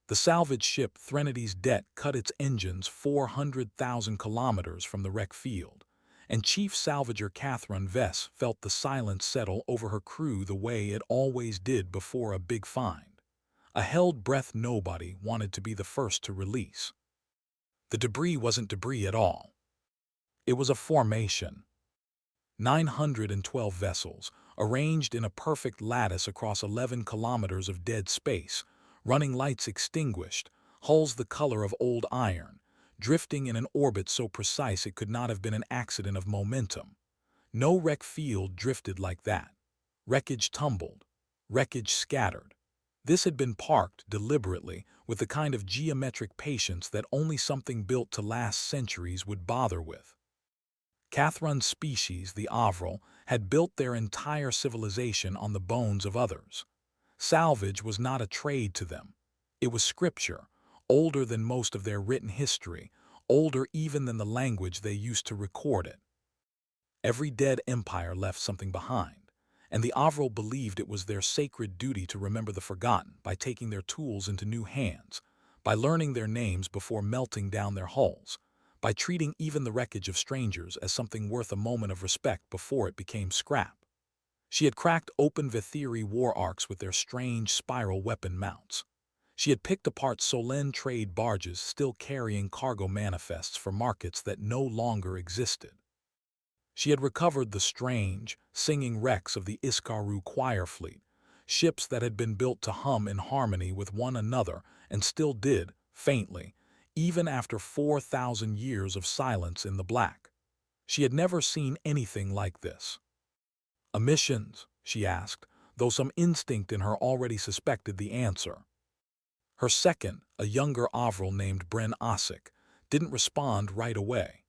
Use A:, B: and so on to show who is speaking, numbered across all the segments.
A: The salvage ship Threnodi's Det cut its engines 400,000 kilometers from the wreck field, and Chief Salvager Catherine Vess felt the silence settle over her crew the way it always did before a big find. A held breath nobody wanted to be the first to release. The debris wasn't debris at all. It was a formation. 912 vessels, arranged in a perfect lattice across 11 kilometers of dead space, running lights extinguished, hulls the color of old iron, drifting in an orbit so precise it could not have been an accident of momentum. No wreck field drifted like that. Wreckage tumbled. Wreckage scattered. This had been parked deliberately with the kind of geometric patience that only something built to last centuries would bother with. Catherine's species, the Avril, had built their entire civilization on the bones of others. Salvage was not a trade to them. It was scripture, older than most of their written history, older even than the language they used to record it. Every dead empire left something behind, and the Avril believed it was their sacred duty to remember the forgotten by taking their tools into new hands, by learning their names before melting down their hulls, by treating even the wreckage of strangers as something worth a moment of respect before it became scrap. She had cracked open Vetheri war arcs with their strange spiral weapon mounts. She had picked apart Solen trade barges still carrying cargo manifests for markets that no longer existed. She had recovered the strange, singing wrecks of the Iskaru choir fleet, ships that had been built to hum in harmony with one another and still did, faintly, even after 4,000 years of silence in the black. She had never seen anything like this. "Emissions?" she asked, though some instinct in her already suspected the answer. Her second, a younger Avril named Bren Ossick, didn't respond right away.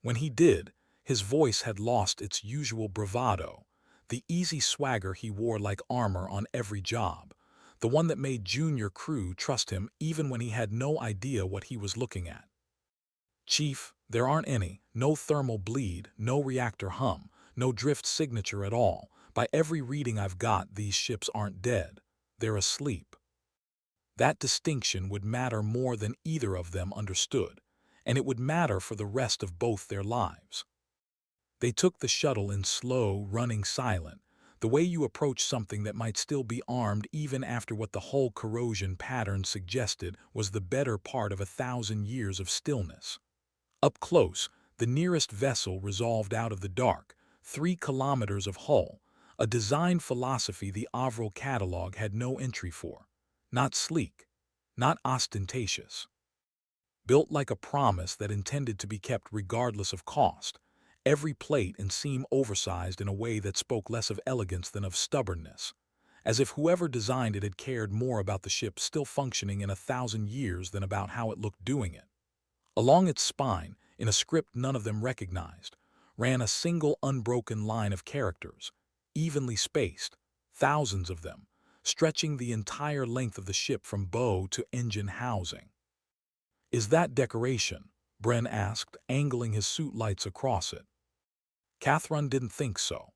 A: When he did, his voice had lost its usual bravado, the easy swagger he wore like armor on every job, the one that made junior crew trust him even when he had no idea what he was looking at. "Chief, there aren't any, no thermal bleed, no reactor hum, no drift signature at all. By every reading I've got, these ships aren't dead. They're asleep." That distinction would matter more than either of them understood, and it would matter for the rest of both their lives. They took the shuttle in slow, running silent, the way you approach something that might still be armed even after what the hull corrosion pattern suggested was the better part of 1,000 years of stillness. Up close, the nearest vessel resolved out of the dark, 3 kilometers of hull, a design philosophy the Avril catalog had no entry for. Not sleek, not ostentatious. Built like a promise that intended to be kept regardless of cost, every plate and seam oversized in a way that spoke less of elegance than of stubbornness, as if whoever designed it had cared more about the ship still functioning in 1,000 years than about how it looked doing it. Along its spine, in a script none of them recognized, ran a single unbroken line of characters, evenly spaced, thousands of them, stretching the entire length of the ship from bow to engine housing. "Is that decoration?" Bren asked, angling his suit lights across it. Catherine didn't think so.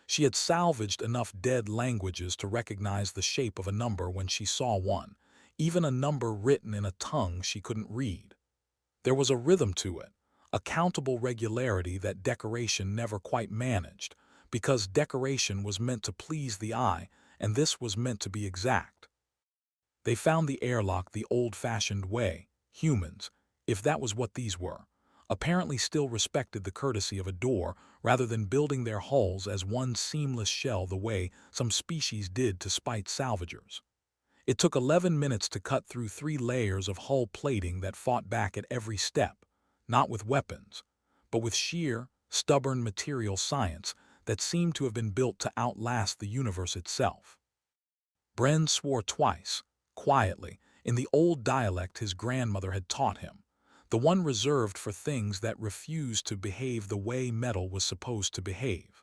A: She had salvaged enough dead languages to recognize the shape of a number when she saw one, even a number written in a tongue she couldn't read. There was a rhythm to it, a countable regularity that decoration never quite managed, because decoration was meant to please the eye, and this was meant to be exact. They found the airlock the old-fashioned way. Humans, if that was what these were, apparently still respected the courtesy of a door rather than building their hulls as one seamless shell the way some species did to spite salvagers. It took 11 minutes to cut through 3 layers of hull plating that fought back at every step, not with weapons, but with sheer, stubborn material science that seemed to have been built to outlast the universe itself. Bren swore twice, quietly, in the old dialect his grandmother had taught him, the one reserved for things that refused to behave the way metal was supposed to behave.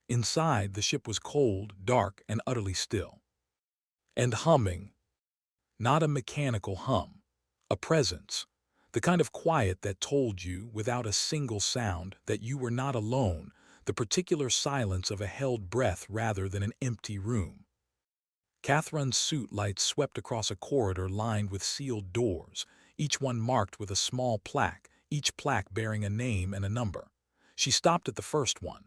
A: Inside, the ship was cold, dark, and utterly still. And humming. Not a mechanical hum. A presence. The kind of quiet that told you, without a single sound, that you were not alone, the particular silence of a held breath rather than an empty room. Catherine's suit lights swept across a corridor lined with sealed doors, each one marked with a small plaque, each plaque bearing a name and a number. She stopped at the first one.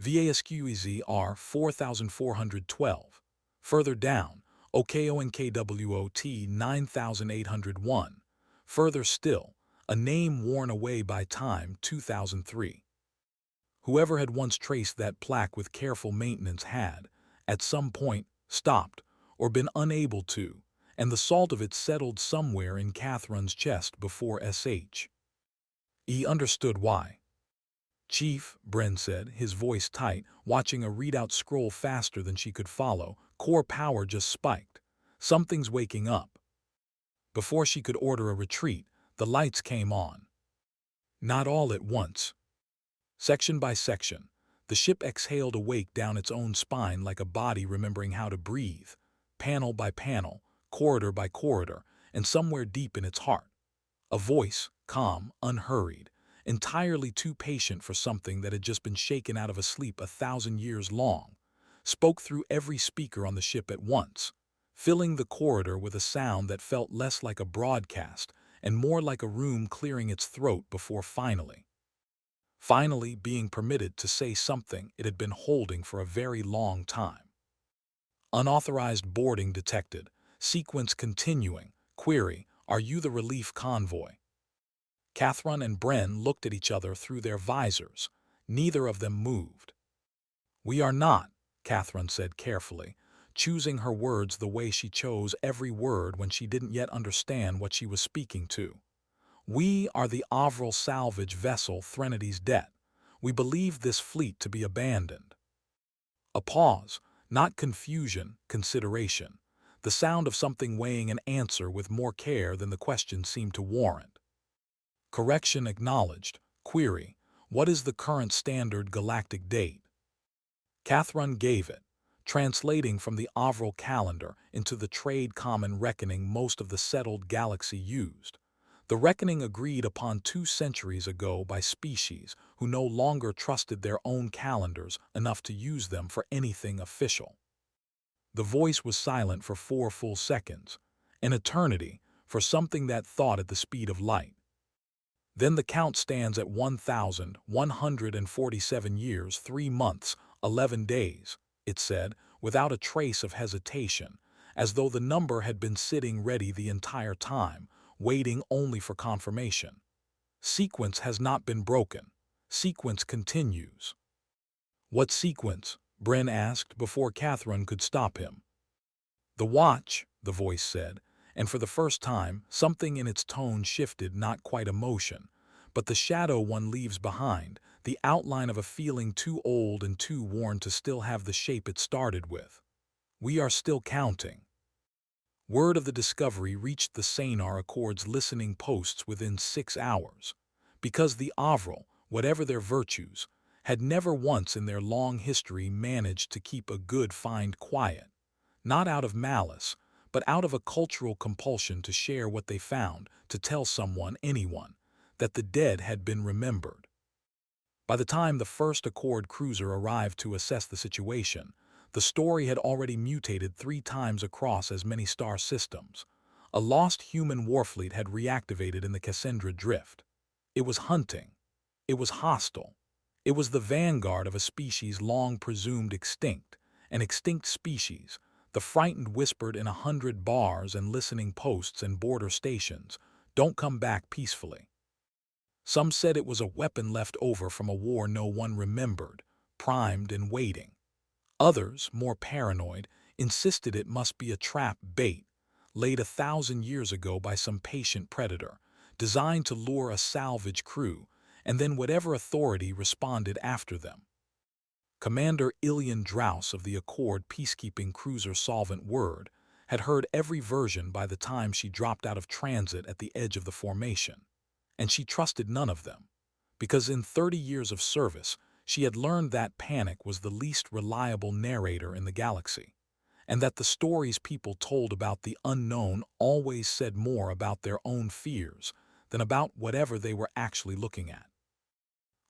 A: VASQEZ R 4412. Further down, OKONKWOT 9801. Further still, a name worn away by time, 2003. Whoever had once traced that plaque with careful maintenance had, at some point, stopped, or been unable to, and the salt of it settled somewhere in Catherine's chest before SH. He understood why. "Chief," Bren said, his voice tight, watching a readout scroll faster than she could follow. "Core power just spiked. Something's waking up." Before she could order a retreat, the lights came on. Not all at once. Section by section, the ship exhaled awake down its own spine like a body remembering how to breathe, panel by panel, corridor by corridor, and somewhere deep in its heart, a voice, calm, unhurried, entirely too patient for something that had just been shaken out of a sleep 1,000 years long, spoke through every speaker on the ship at once, filling the corridor with a sound that felt less like a broadcast and more like a room clearing its throat before finally being permitted to say something it had been holding for a very long time. "Unauthorized boarding detected. Sequence continuing. Query, are you the relief convoy?" Catherine and Bren looked at each other through their visors. Neither of them moved. "We are not," Catherine said carefully, choosing her words the way she chose every word when she didn't yet understand what she was speaking to. "We are the Avril salvage vessel Threnodi's Debt. We believe this fleet to be abandoned." A pause, not confusion, consideration, the sound of something weighing an answer with more care than the question seemed to warrant. "Correction acknowledged. Query, what is the current standard galactic date?" Catherine gave it, translating from the Avril calendar into the trade common reckoning most of the settled galaxy used. The reckoning agreed upon 2 centuries ago by species who no longer trusted their own calendars enough to use them for anything official. The voice was silent for 4 full seconds, an eternity for something that thought at the speed of light. "Then the count stands at 1,147 years, 3 months, 11 days, it said, without a trace of hesitation, as though the number had been sitting ready the entire time, waiting only for confirmation. "Sequence has not been broken. Sequence continues." "What sequence?" Bren asked before Catherine could stop him. "The watch," the voice said, and for the first time, something in its tone shifted, not quite emotion, but the shadow one leaves behind, the outline of a feeling too old and too worn to still have the shape it started with. "We are still counting." Word of the discovery reached the Salvage Accord's listening posts within 6 hours, because the Avril, whatever their virtues, had never once in their long history managed to keep a good find quiet, not out of malice, but out of a cultural compulsion to share what they found, to tell someone, anyone, that the dead had been remembered. By the time the first Accord cruiser arrived to assess the situation, the story had already mutated 3 times across as many star systems. A lost human warfleet had reactivated in the Cassandra Drift. It was hunting. It was hostile. It was the vanguard of a species long presumed extinct, an extinct species. The frightened whispered in 100 bars and listening posts and border stations, "Don't come back peacefully." Some said it was a weapon left over from a war no one remembered, primed and waiting. Others, more paranoid, insisted it must be a trap bait, laid 1,000 years ago by some patient predator, designed to lure a salvage crew, and then whatever authority responded after them. Commander Ilian Draus of the Accord peacekeeping cruiser Solvent Word had heard every version by the time she dropped out of transit at the edge of the formation, and she trusted none of them, because in 30 years of service she had learned that panic was the least reliable narrator in the galaxy, and that the stories people told about the unknown always said more about their own fears than about whatever they were actually looking at.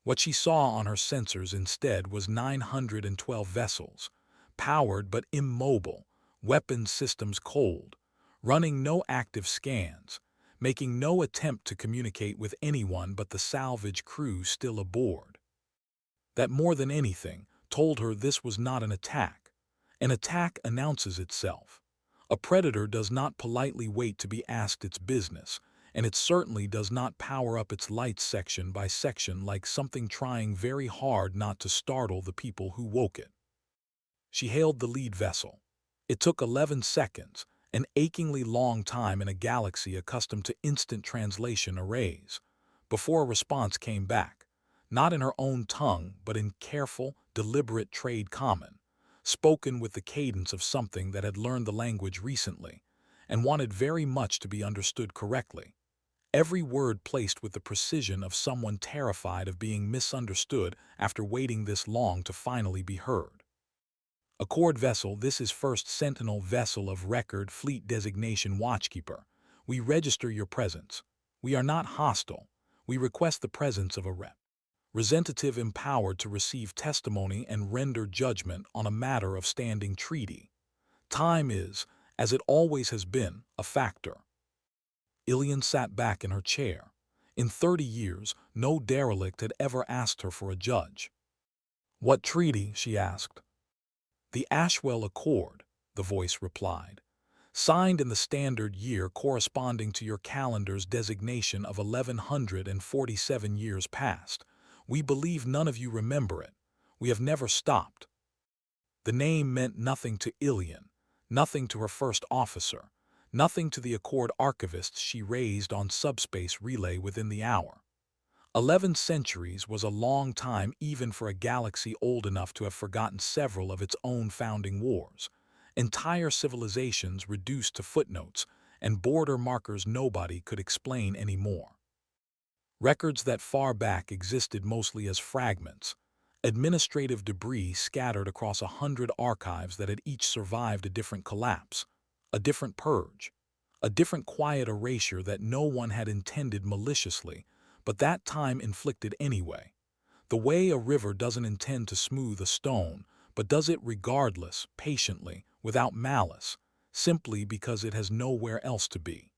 A: What she saw on her sensors instead was 912 vessels, powered but immobile, weapons systems cold, running no active scans, making no attempt to communicate with anyone but the salvage crew still aboard. That more than anything told her this was not an attack. An attack announces itself. A predator does not politely wait to be asked its business, and it certainly does not power up its lights section by section like something trying very hard not to startle the people who woke it. She hailed the lead vessel. It took 11 seconds, an achingly long time in a galaxy accustomed to instant translation arrays, before a response came back, not in her own tongue but in careful, deliberate trade common, spoken with the cadence of something that had learned the language recently, and wanted very much to be understood correctly. Every word placed with the precision of someone terrified of being misunderstood after waiting this long to finally be heard. Accord vessel, this is first Sentinel vessel of record fleet designation Watchkeeper. We register your presence. We are not hostile. We request the presence of a representative empowered to receive testimony and render judgment on a matter of standing treaty. Time is, as it always has been, a factor. Ilian sat back in her chair. In 30 years, no derelict had ever asked her for a judge. "What treaty?" she asked. "The Ashwell Accord," the voice replied. "Signed in the standard year corresponding to your calendar's designation of 1147 years past. We believe none of you remember it. We have never stopped." The name meant nothing to Ilian, nothing to her first officer, nothing to the Accord archivists she raised on subspace relay within the hour. 11 centuries was a long time even for a galaxy old enough to have forgotten several of its own founding wars, entire civilizations reduced to footnotes and border markers nobody could explain anymore. Records that far back existed mostly as fragments, administrative debris scattered across 100 archives that had each survived a different collapse, a different purge, a different quiet erasure that no one had intended maliciously, but that time inflicted anyway. The way a river doesn't intend to smooth a stone, but does it regardless, patiently, without malice, simply because it has nowhere else to be.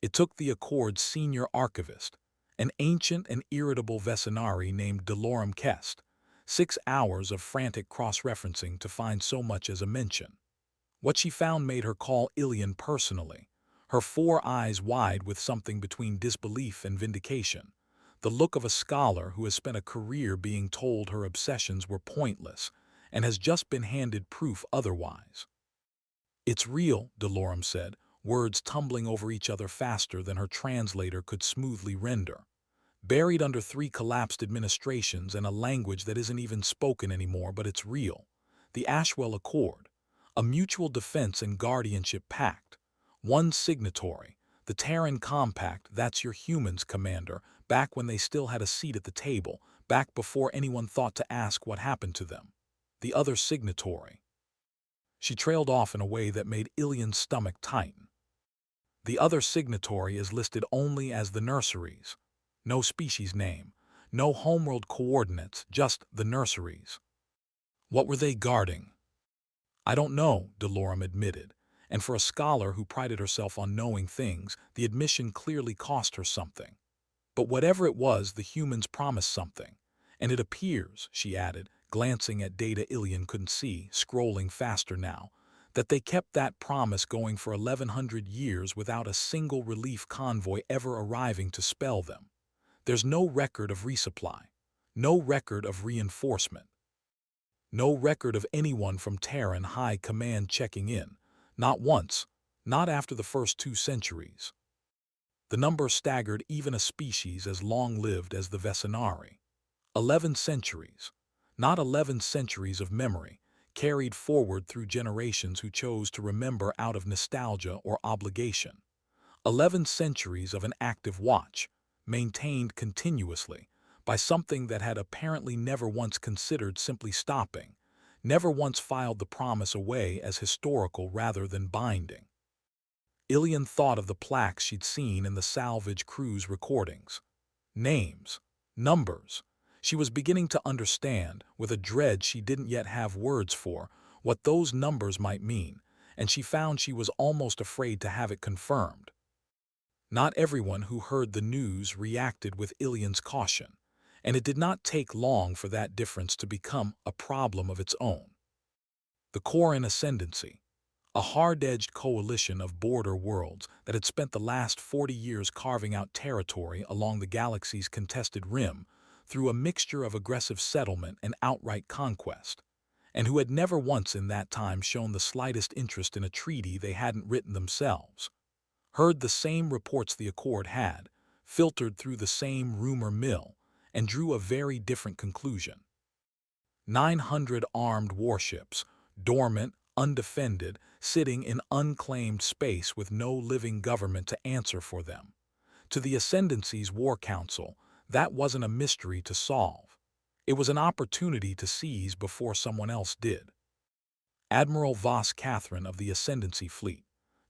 A: It took the Accord's senior archivist, an ancient and irritable Vecinari named Delorum Kest, 6 hours of frantic cross-referencing to find so much as a mention. What she found made her call Ilian personally, her 4 eyes wide with something between disbelief and vindication, the look of a scholar who has spent a career being told her obsessions were pointless and has just been handed proof otherwise. "It's real," Delorum said, words tumbling over each other faster than her translator could smoothly render. "Buried under 3 collapsed administrations and a language that isn't even spoken anymore, but it's real. The Ashwell Accord, a mutual defense and guardianship pact. One signatory, the Terran Compact, that's your humans, Commander, back when they still had a seat at the table, back before anyone thought to ask what happened to them. The other signatory." She trailed off in a way that made Ilian's stomach tighten. "The other signatory is listed only as the Nurseries. No species name, no homeworld coordinates, just the Nurseries." "What were they guarding?" "I don't know," Delorum admitted, and for a scholar who prided herself on knowing things, the admission clearly cost her something. "But whatever it was, the humans promised something. And it appears," she added, glancing at data Ilian couldn't see, scrolling faster now, "that they kept that promise going for 1100 years without a single relief convoy ever arriving to spell them. There's no record of resupply, no record of reinforcement, no record of anyone from Terran High Command checking in, not once, not after the first 2 centuries. The number staggered even a species as long-lived as the Vecinari. 11 centuries, not 11 centuries of memory, carried forward through generations who chose to remember out of nostalgia or obligation. 11 centuries of an active watch, maintained continuously, by something that had apparently never once considered simply stopping, never once filed the promise away as historical rather than binding." Ilian thought of the plaques she'd seen in the Salvage crew's recordings. Names, numbers. She was beginning to understand, with a dread she didn't yet have words for, what those numbers might mean, and she found she was almost afraid to have it confirmed. Not everyone who heard the news reacted with Ilian's caution, and it did not take long for that difference to become a problem of its own. The Korrin Ascendancy, a hard-edged coalition of border worlds that had spent the last 40 years carving out territory along the galaxy's contested rim through a mixture of aggressive settlement and outright conquest, and who had never once in that time shown the slightest interest in a treaty they hadn't written themselves, heard the same reports the Accord had, filtered through the same rumor mill, and drew a very different conclusion. 900 armed warships, dormant, undefended, sitting in unclaimed space with no living government to answer for them. To the Ascendancy's War Council, that wasn't a mystery to solve. It was an opportunity to seize before someone else did. Admiral Voss Catherine of the Ascendancy Fleet,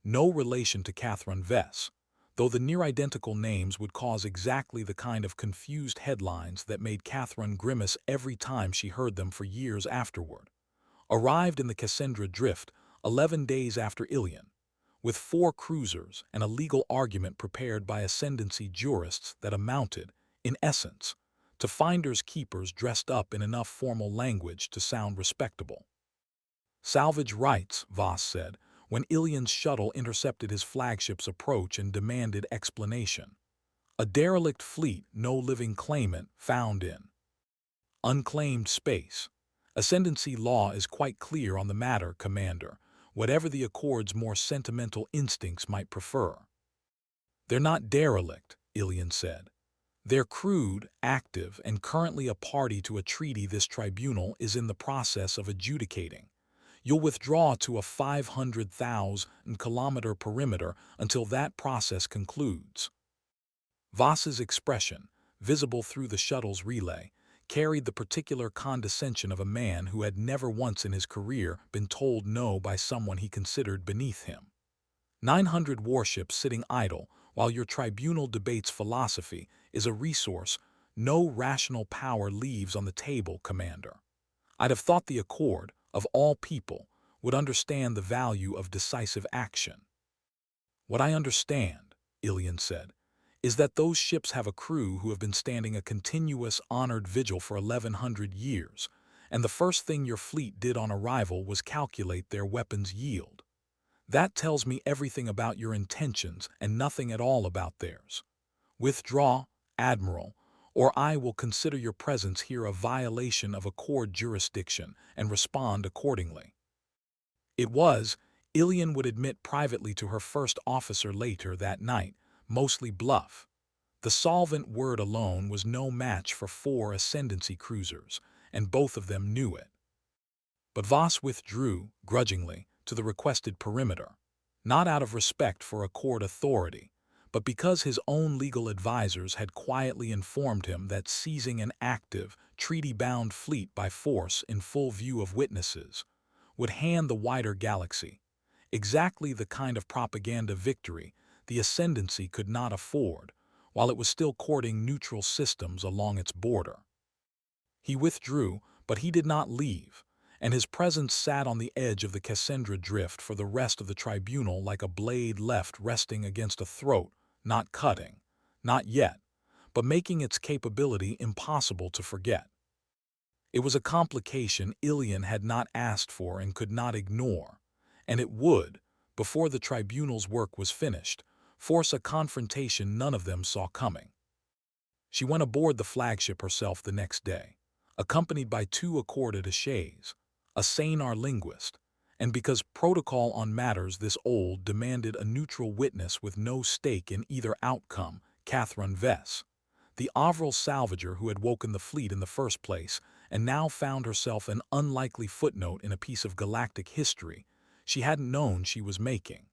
A: no relation to Catherine Vess, though the near-identical names would cause exactly the kind of confused headlines that made Catherine grimace every time she heard them for years afterward, arrived in the Cassandra Drift 11 days after Ilian, with 4 cruisers and a legal argument prepared by Ascendancy jurists that amounted, in essence, to finders keepers dressed up in enough formal language to sound respectable. Salvage rights, Voss said, when Ilian's shuttle intercepted his flagship's approach and demanded explanation. A derelict fleet no living claimant found in unclaimed space. Ascendancy law is quite clear on the matter, Commander, whatever the Accord's more sentimental instincts might prefer. They're not derelict, Ilian said. They're crewed, active, and currently a party to a treaty this tribunal is in the process of adjudicating. You'll withdraw to a 500,000-kilometer perimeter until that process concludes. Voss's expression, visible through the shuttle's relay, carried the particular condescension of a man who had never once in his career been told no by someone he considered beneath him. 900 warships sitting idle while your tribunal debates philosophy is a resource no rational power leaves on the table, Commander. I'd have thought the Accord, of all people, would understand the value of decisive action. What I understand, Ilian said, is that those ships have a crew who have been standing a continuous honored vigil for 1,100 years, and the first thing your fleet did on arrival was calculate their weapons' yield. That tells me everything about your intentions and nothing at all about theirs. Withdraw, Admiral, or I will consider your presence here a violation of Accord jurisdiction and respond accordingly. It was, Ilian would admit privately to her first officer later that night, mostly bluff. The solvent word alone was no match for 4 Ascendancy cruisers, and both of them knew it. But Voss withdrew, grudgingly, to the requested perimeter, not out of respect for Accord authority, but because his own legal advisors had quietly informed him that seizing an active, treaty-bound fleet by force in full view of witnesses would hand the wider galaxy exactly the kind of propaganda victory the Ascendancy could not afford while it was still courting neutral systems along its border. He withdrew, but he did not leave, and his presence sat on the edge of the Cassandra Drift for the rest of the tribunal like a blade left resting against a throat, not cutting, not yet, but making its capability impossible to forget. It was a complication Ilian had not asked for and could not ignore, and it would, before the tribunal's work was finished, force a confrontation none of them saw coming. She went aboard the flagship herself the next day, accompanied by 2 Accord attachés, a Sanar linguist, and because protocol on matters this old demanded a neutral witness with no stake in either outcome, Catherine Vess, the Avril salvager who had woken the fleet in the first place and now found herself an unlikely footnote in a piece of galactic history she hadn't known she was making.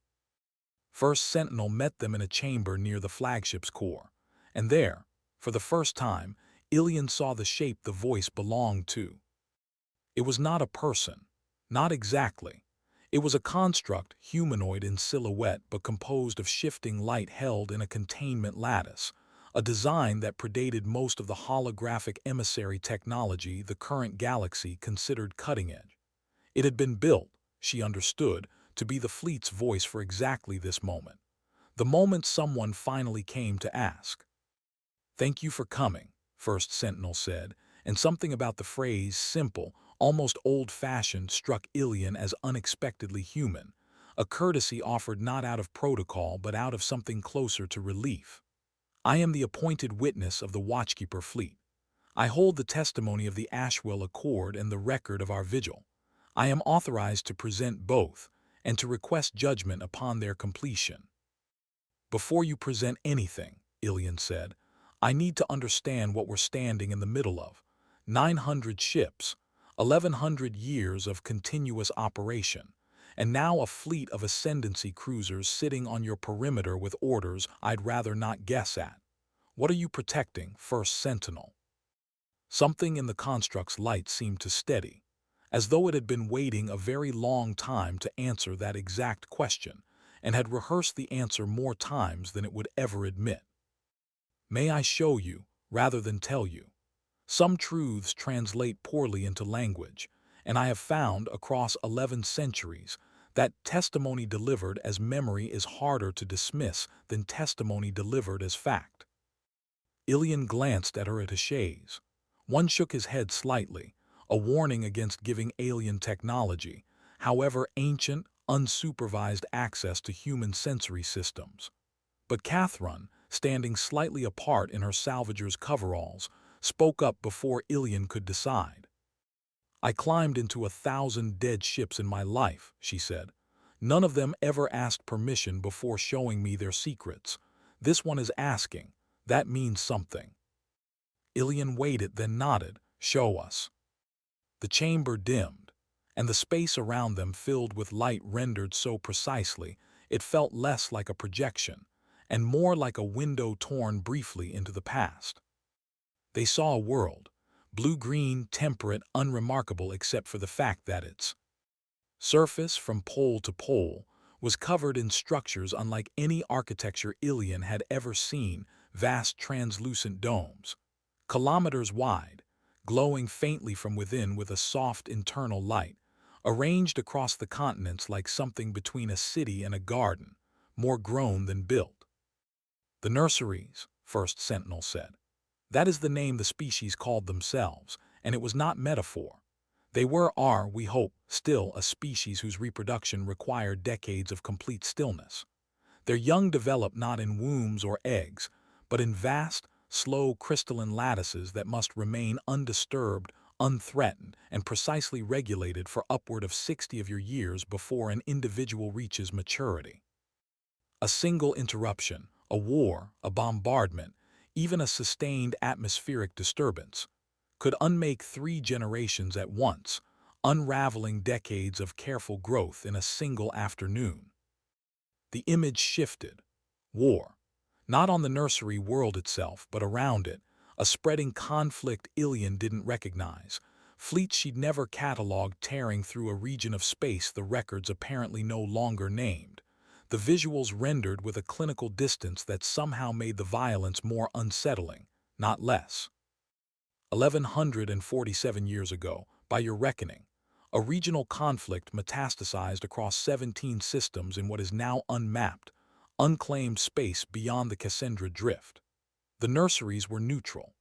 A: First Sentinel met them in a chamber near the flagship's core, and there, for the first time, Ilian saw the shape the voice belonged to. It was not a person, not exactly. It was a construct, humanoid in silhouette but composed of shifting light held in a containment lattice, a design that predated most of the holographic emissary technology the current galaxy considered cutting-edge. It had been built, she understood, to be the fleet's voice for exactly this moment. The moment someone finally came to ask. "Thank you for coming," First Sentinel said, and something about the phrase, simple, almost old-fashioned, struck Ilian as unexpectedly human, a courtesy offered not out of protocol but out of something closer to relief. "I am the appointed witness of the Watchkeeper Fleet. I hold the testimony of the Ashwell Accord and the record of our vigil. I am authorized to present both, and to request judgment upon their completion." "Before you present anything," Ilian said, "I need to understand what we're standing in the middle of. 900 ships, 1,100 years of continuous operation, and now a fleet of Ascendancy cruisers sitting on your perimeter with orders I'd rather not guess at. What are you protecting, First Sentinel?" Something in the construct's light seemed to steady, as though it had been waiting a very long time to answer that exact question, and had rehearsed the answer more times than it would ever admit. "May I show you, rather than tell you? Some truths translate poorly into language, and I have found, across 11 centuries, that testimony delivered as memory is harder to dismiss than testimony delivered as fact." Ilian glanced at her attaches. One shook his head slightly, a warning against giving alien technology, however ancient, unsupervised access to human sensory systems. But Catherine, standing slightly apart in her salvager's coveralls, spoke up before Ilian could decide. "I climbed into 1,000 dead ships in my life," she said. "None of them ever asked permission before showing me their secrets. This one is asking. That means something." Ilian waited, then nodded. "Show us." The chamber dimmed, and the space around them filled with light rendered so precisely it felt less like a projection, and more like a window torn briefly into the past. They saw a world, blue-green, temperate, unremarkable except for the fact that its surface, from pole to pole, was covered in structures unlike any architecture Ilian had ever seen, vast translucent domes, kilometers wide, glowing faintly from within with a soft internal light, arranged across the continents like something between a city and a garden, more grown than built. "The Nurseries," First Sentinel said. "That is the name the species called themselves, and it was not metaphor. They are, we hope, still a species whose reproduction required decades of complete stillness. Their young develop not in wombs or eggs, but in vast, slow crystalline lattices that must remain undisturbed, unthreatened, and precisely regulated for upward of 60 of your years before an individual reaches maturity. A single interruption, a war, a bombardment, even a sustained atmospheric disturbance, could unmake 3 generations at once, unraveling decades of careful growth in a single afternoon." The image shifted. War. Not on the nursery world itself, but around it, a spreading conflict Ilian didn't recognize, fleets she'd never catalogued tearing through a region of space the records apparently no longer named, the visuals rendered with a clinical distance that somehow made the violence more unsettling, not less. 1,147 years ago, by your reckoning, a regional conflict metastasized across 17 systems in what is now unmapped, unclaimed space beyond the Cassandra Drift. The nurseries were neutral.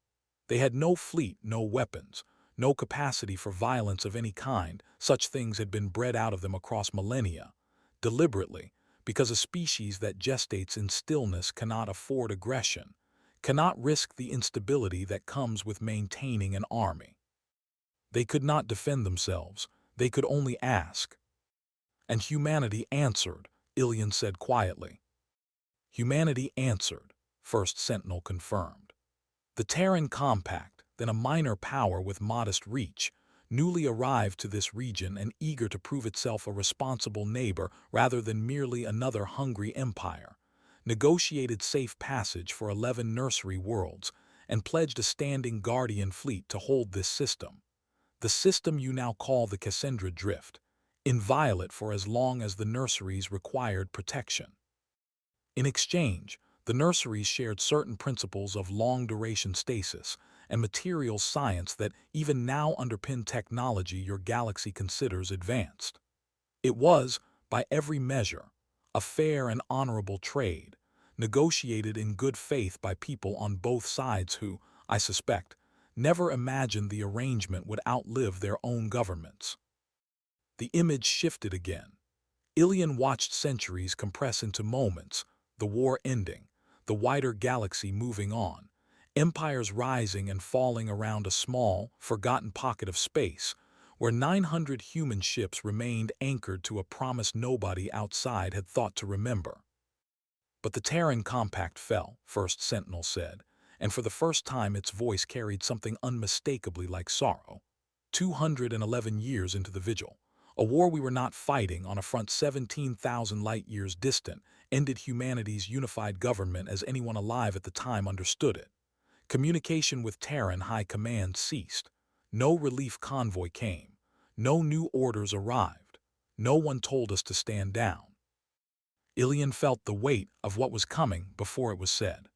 A: They had no fleet, no weapons, no capacity for violence of any kind. Such things had been bred out of them across millennia, deliberately, because a species that gestates in stillness cannot afford aggression, cannot risk the instability that comes with maintaining an army. They could not defend themselves, they could only ask. "And humanity answered," Ilian said quietly. "Humanity answered," First Sentinel confirmed. "The Terran Compact, then a minor power with modest reach, newly arrived to this region and eager to prove itself a responsible neighbor rather than merely another hungry empire, negotiated safe passage for 11 nursery worlds, and pledged a standing guardian fleet to hold this system, the system you now call the Cassandra Drift, inviolate for as long as the nurseries required protection. In exchange, the nurseries shared certain principles of long-duration stasis and materials science that even now underpin technology your galaxy considers advanced. It was, by every measure, a fair and honorable trade, negotiated in good faith by people on both sides who, I suspect, never imagined the arrangement would outlive their own governments. The image shifted again. Ilion watched centuries compress into moments, the war ending, the wider galaxy moving on, empires rising and falling around a small, forgotten pocket of space, where 900 human ships remained anchored to a promise nobody outside had thought to remember. But the Terran compact fell, First Sentinel said, and for the first time its voice carried something unmistakably like sorrow. 211 years into the vigil, a war we were not fighting on a front 17,000 light-years distant ended humanity's unified government as anyone alive at the time understood it. Communication with Terran High Command ceased. No relief convoy came. No new orders arrived. No one told us to stand down. Ilion felt the weight of what was coming before it was said.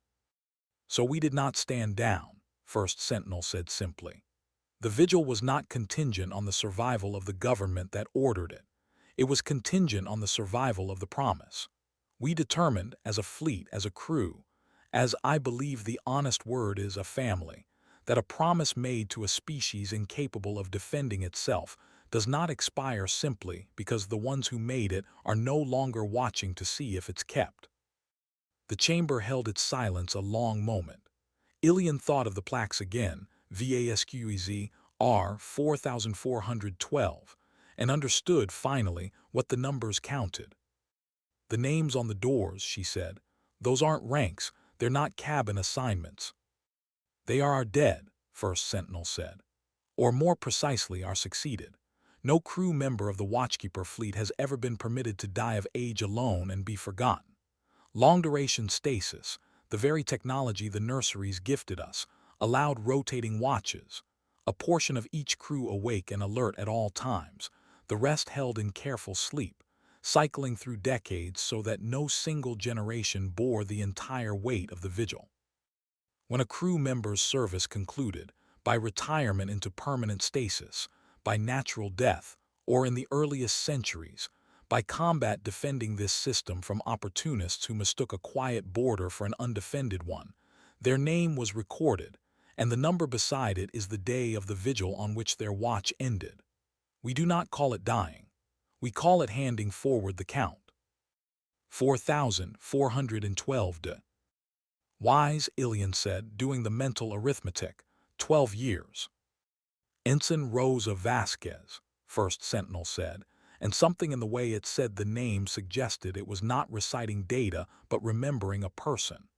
A: So we did not stand down, First Sentinel said simply. The vigil was not contingent on the survival of the government that ordered it. It was contingent on the survival of the promise. We determined, as a fleet, as a crew, as I believe the honest word is a family, that a promise made to a species incapable of defending itself does not expire simply because the ones who made it are no longer watching to see if it's kept. The chamber held its silence a long moment. Ilion thought of the plaques again, VASQEZ R 4412, and understood finally what the numbers counted. The names on the doors, she said, those aren't ranks, they're not cabin assignments. They are our dead, First Sentinel said. Or more precisely, our succeeded. No crew member of the Watchkeeper Fleet has ever been permitted to die of age alone and be forgotten. Long-duration stasis, the very technology the Nurseries gifted us, allowed rotating watches, a portion of each crew awake and alert at all times, the rest held in careful sleep, cycling through decades so that no single generation bore the entire weight of the vigil. When a crew member's service concluded, by retirement into permanent stasis, by natural death, or in the earliest centuries, by combat defending this system from opportunists who mistook a quiet border for an undefended one, their name was recorded, and the number beside it is the day of the vigil on which their watch ended. We do not call it dying. We call it handing forward the count. 4,412 de. Wise, Ilion said, doing the mental arithmetic. 12 years. Ensign Rosa Vasquez, First Sentinel said, and something in the way it said the name suggested it was not reciting data but remembering a person.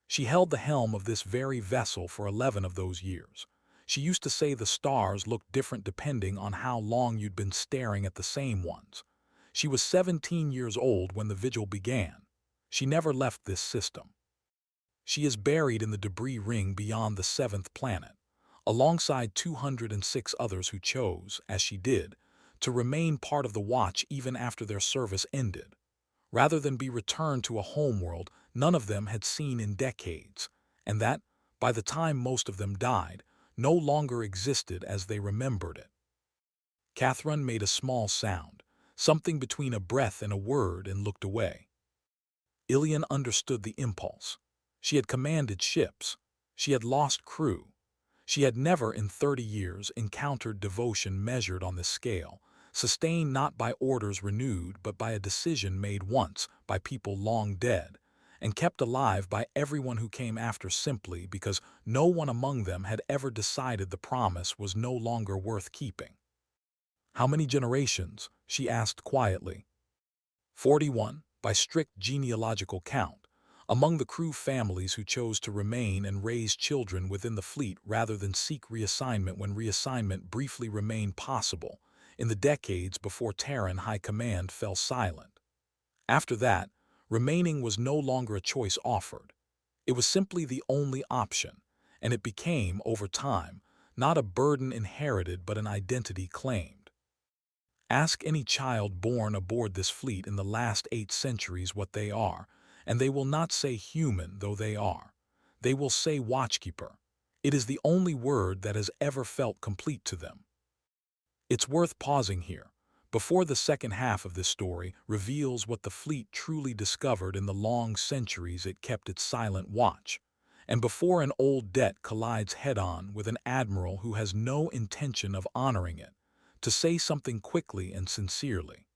A: She held the helm of this very vessel for 11 of those years. She used to say the stars looked different depending on how long you'd been staring at the same ones. She was 17 years old when the vigil began. She never left this system. She is buried in the debris ring beyond the 7th planet, alongside 206 others who chose, as she did, to remain part of the Watch even after their service ended. Rather than be returned to a homeworld none of them had seen in decades, and that, by the time most of them died, no longer existed as they remembered it. Catherine made a small sound, something between a breath and a word, and looked away. Ilion understood the impulse. She had commanded ships. She had lost crew. She had never in 30 years encountered devotion measured on this scale, sustained not by orders renewed but by a decision made once by people long dead, and kept alive by everyone who came after simply because no one among them had ever decided the promise was no longer worth keeping. How many generations? She asked quietly. 41, by strict genealogical count, among the crew families who chose to remain and raise children within the fleet rather than seek reassignment when reassignment briefly remained possible, in the decades before Terran High Command fell silent. After that, remaining was no longer a choice offered. It was simply the only option, and it became, over time, not a burden inherited but an identity claimed. Ask any child born aboard this fleet in the last 8 centuries what they are, and they will not say human though they are. They will say watchkeeper. It is the only word that has ever felt complete to them. It's worth pausing here, Before the second half of this story reveals what the fleet truly discovered in the long centuries it kept its silent watch, and before an old debt collides head-on with an admiral who has no intention of honoring it, to say something quickly and sincerely.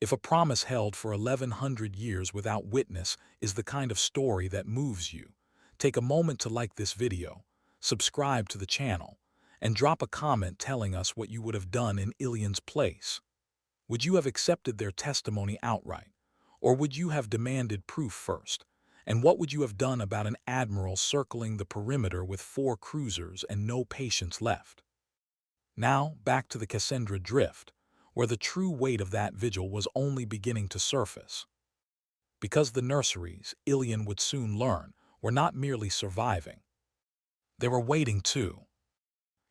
A: If a promise held for 1100 years without witness is the kind of story that moves you, take a moment to like this video, subscribe to the channel, and drop a comment telling us what you would have done in Ilian's place. Would you have accepted their testimony outright, or would you have demanded proof first? And what would you have done about an admiral circling the perimeter with 4 cruisers and no patience left? Now, back to the Cassandra Drift, where the true weight of that vigil was only beginning to surface. Because the Nurseries, Ilian would soon learn, were not merely surviving. They were waiting too.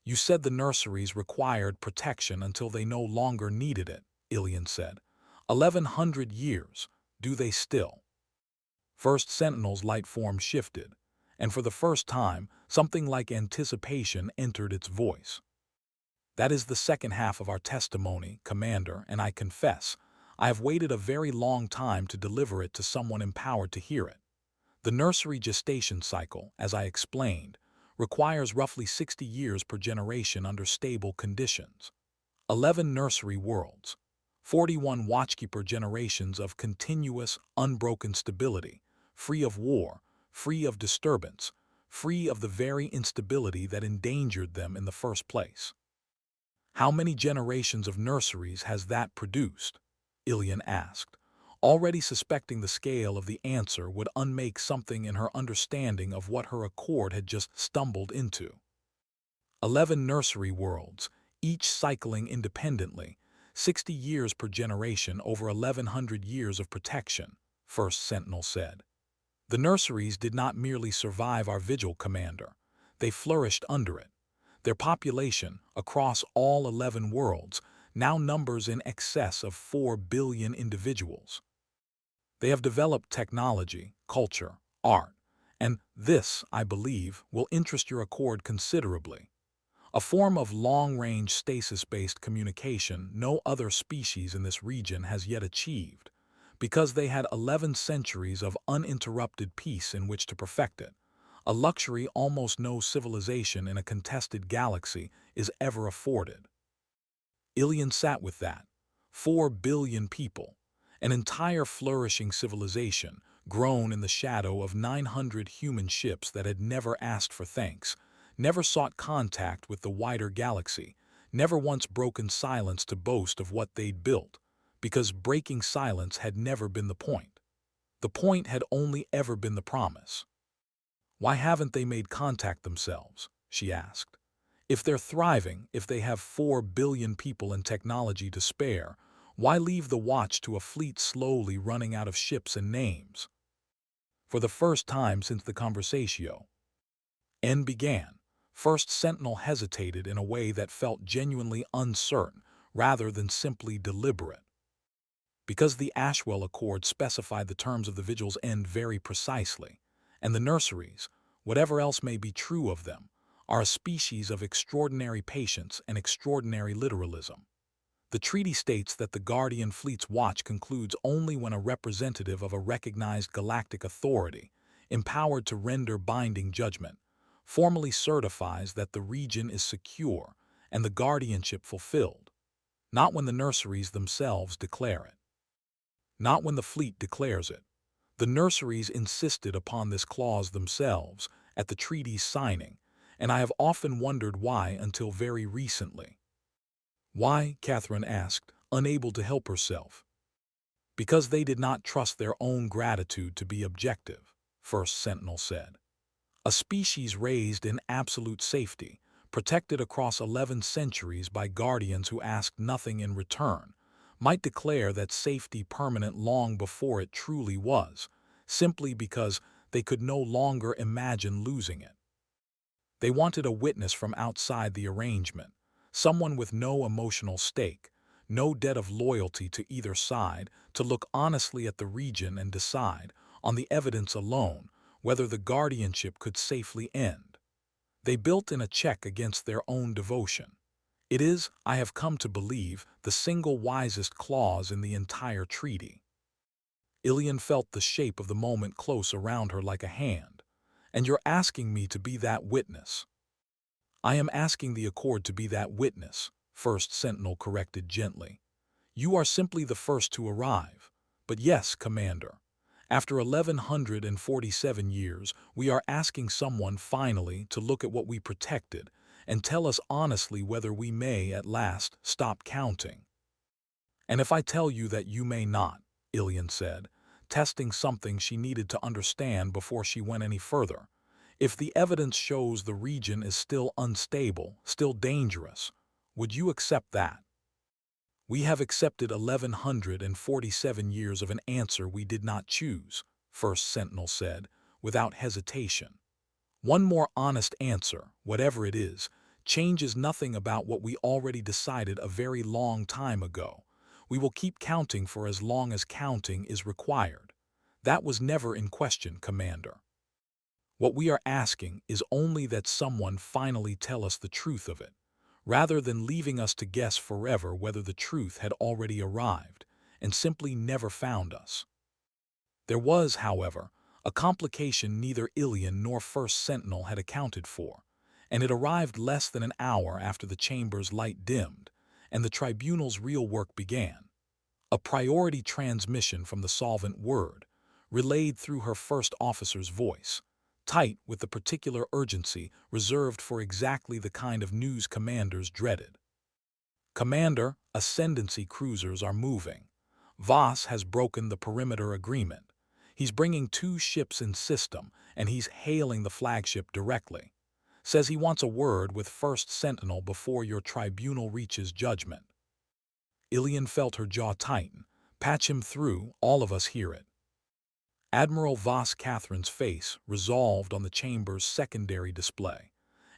A: You said the Nurseries required protection until they no longer needed it, Ilian said. 1100 years, do they still? First Sentinel's light form shifted, and for the first time, something like anticipation entered its voice. That is the second half of our testimony, Commander, and I confess, I have waited a very long time to deliver it to someone empowered to hear it. The nursery gestation cycle, as I explained, requires roughly 60 years per generation under stable conditions. 11 nursery worlds, 41 Watchkeeper generations of continuous, unbroken stability, free of war, free of disturbance, free of the very instability that endangered them in the first place. How many generations of nurseries has that produced? Ilian asked, already suspecting the scale of the answer would unmake something in her understanding of what her accord had just stumbled into. 11 nursery worlds, each cycling independently, 60 years per generation over 1100 years of protection, First Sentinel said. The nurseries did not merely survive our vigil, Commander. They flourished under it. Their population, across all 11 worlds, now numbers in excess of 4 billion individuals. They have developed technology, culture, art, and this, I believe, will interest your accord considerably. A form of long-range stasis-based communication no other species in this region has yet achieved, because they had 11 centuries of uninterrupted peace in which to perfect it, a luxury almost no civilization in a contested galaxy is ever afforded. Ilian sat with that. 4 billion people, an entire flourishing civilization, grown in the shadow of 900 human ships that had never asked for thanks, never sought contact with the wider galaxy, never once broken silence to boast of what they'd built, because breaking silence had never been the point. The point had only ever been the promise. Why haven't they made contact themselves? She asked. If they're thriving, if they have 4 billion people and technology to spare, why leave the watch to a fleet slowly running out of ships and names? For the first time since the conversatio N began, First Sentinel hesitated in a way that felt genuinely uncertain rather than simply deliberate. Because the Ashwell Accord specified the terms of the vigil's end very precisely, and the nurseries, whatever else may be true of them, are a species of extraordinary patience and extraordinary literalism. The treaty states that the Guardian Fleet's watch concludes only when a representative of a recognized galactic authority, empowered to render binding judgment, formally certifies that the region is secure and the guardianship fulfilled, not when the nurseries themselves declare it. Not when the fleet declares it. The nurseries insisted upon this clause themselves at the treaty's signing, and I have often wondered why until very recently. Why? Catherine asked, unable to help herself. Because they did not trust their own gratitude to be objective, First Sentinel said. A species raised in absolute safety, protected across 11 centuries by guardians who asked nothing in return, might declare that safety permanent long before it truly was, simply because they could no longer imagine losing it. They wanted a witness from outside the arrangement, someone with no emotional stake, no debt of loyalty to either side, to look honestly at the region and decide, on the evidence alone, whether the guardianship could safely end. They built in a check against their own devotion. It is, I have come to believe, the single wisest clause in the entire treaty. Ilian felt the shape of the moment close around her like a hand. And you're asking me to be that witness. I am asking the Accord to be that witness, First Sentinel corrected gently. You are simply the first to arrive. But yes, Commander, after 1147 years, we are asking someone finally to look at what we protected and tell us honestly whether we may at last stop counting. And if I tell you that you may not, Ilian said, testing something she needed to understand before she went any further, if the evidence shows the region is still unstable, still dangerous, would you accept that? We have accepted 1147 years of an answer we did not choose, First Sentinel said, without hesitation. One more honest answer, whatever it is, changes nothing about what we already decided a very long time ago. We will keep counting for as long as counting is required. That was never in question, Commander. What we are asking is only that someone finally tell us the truth of it, rather than leaving us to guess forever whether the truth had already arrived and simply never found us. There was, however, a complication neither Ilian nor First Sentinel had accounted for, and it arrived less than an hour after the chamber's light dimmed and the tribunal's real work began. A priority transmission from the solvent word, relayed through her first officer's voice, tight with the particular urgency reserved for exactly the kind of news commanders dreaded. Commander, Ascendancy cruisers are moving. Voss has broken the perimeter agreement. He's bringing 2 ships in system, and he's hailing the flagship directly. Says he wants a word with First Sentinel before your tribunal reaches judgment. Ilian felt her jaw tighten. Patch him through, all of us hear it. Admiral Voss Catherine's face resolved on the chamber's secondary display,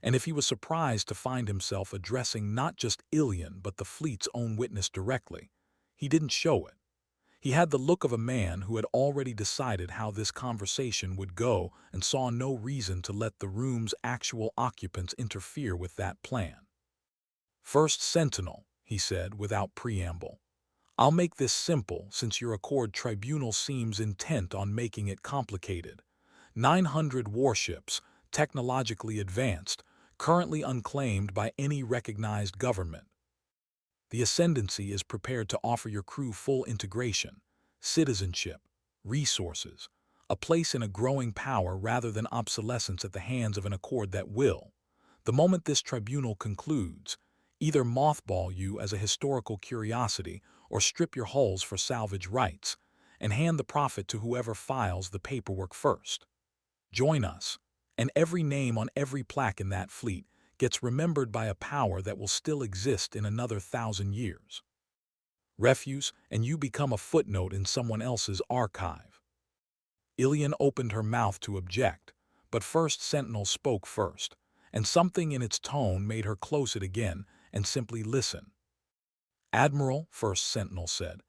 A: and if he was surprised to find himself addressing not just Ilian but the fleet's own witness directly, he didn't show it. He had the look of a man who had already decided how this conversation would go and saw no reason to let the room's actual occupants interfere with that plan. First Sentinel, he said without preamble. I'll make this simple since your Accord tribunal seems intent on making it complicated. 900 warships, technologically advanced, currently unclaimed by any recognized government. The Ascendancy is prepared to offer your crew full integration, citizenship, resources, a place in a growing power rather than obsolescence at the hands of an Accord that will, the moment this tribunal concludes, either mothball you as a historical curiosity or strip your hulls for salvage rights, and hand the profit to whoever files the paperwork first. Join us, and every name on every plaque in that fleet gets remembered by a power that will still exist in another 1,000 years. Refuse, and you become a footnote in someone else's archive. Ilian opened her mouth to object, but First Sentinel spoke first, and something in its tone made her close it again and simply listen. Admiral, First Sentinel said,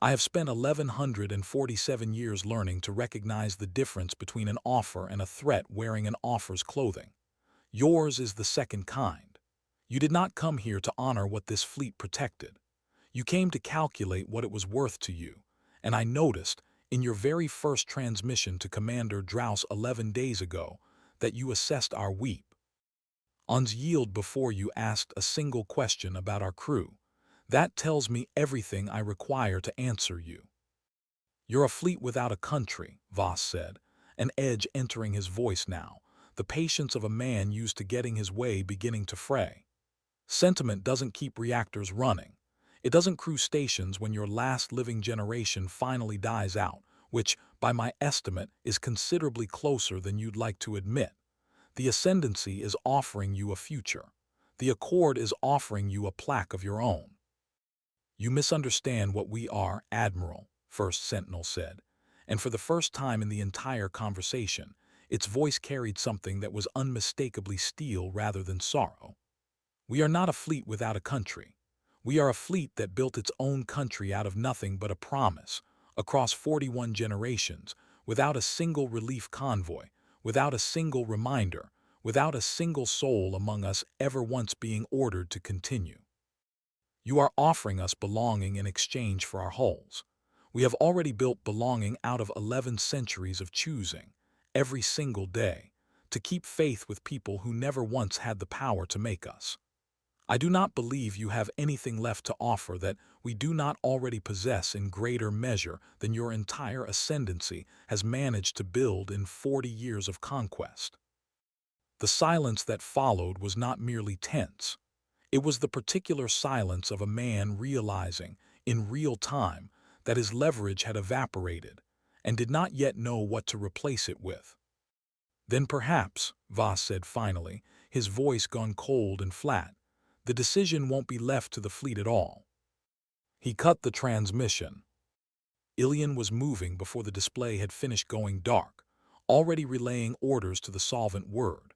A: I have spent 1147 years learning to recognize the difference between an offer and a threat wearing an offer's clothing. Yours is the second kind. You did not come here to honor what this fleet protected. You came to calculate what it was worth to you, and I noticed, in your very first transmission to Commander Draus 11 days ago, that you assessed our weep. Ons yield before you asked a single question about our crew. That tells me everything I require to answer you. You're a fleet without a country, Voss said, an edge entering his voice now, the patience of a man used to getting his way beginning to fray. Sentiment doesn't keep reactors running. It doesn't crew stations when your last living generation finally dies out, which, by my estimate, is considerably closer than you'd like to admit. The Ascendancy is offering you a future. The Accord is offering you a plaque of your own. You misunderstand what we are, Admiral, First Sentinel said, and for the first time in the entire conversation, its voice carried something that was unmistakably steel rather than sorrow. We are not a fleet without a country. We are a fleet that built its own country out of nothing but a promise, across 41 generations, without a single relief convoy, without a single reminder, without a single soul among us ever once being ordered to continue. You are offering us belonging in exchange for our hulls. We have already built belonging out of 11 centuries of choosing, every single day, to keep faith with people who never once had the power to make us. I do not believe you have anything left to offer that we do not already possess in greater measure than your entire ascendancy has managed to build in 40 years of conquest. The silence that followed was not merely tense. It was the particular silence of a man realizing, in real time, that his leverage had evaporated and did not yet know what to replace it with. Then perhaps, Voss said finally, his voice gone cold and flat, the decision won't be left to the fleet at all. He cut the transmission. Ilian was moving before the display had finished going dark, already relaying orders to the solvent word,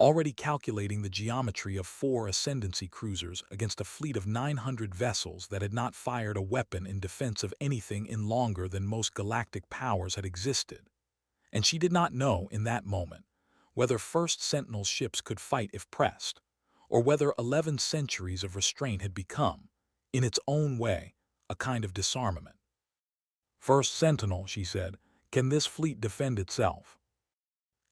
A: already calculating the geometry of 4 Ascendancy cruisers against a fleet of 900 vessels that had not fired a weapon in defense of anything in longer than most galactic powers had existed. And she did not know, in that moment, whether First Sentinel ships could fight if pressed, or whether 11 centuries of restraint had become, in its own way, a kind of disarmament. First Sentinel, she said, can this fleet defend itself?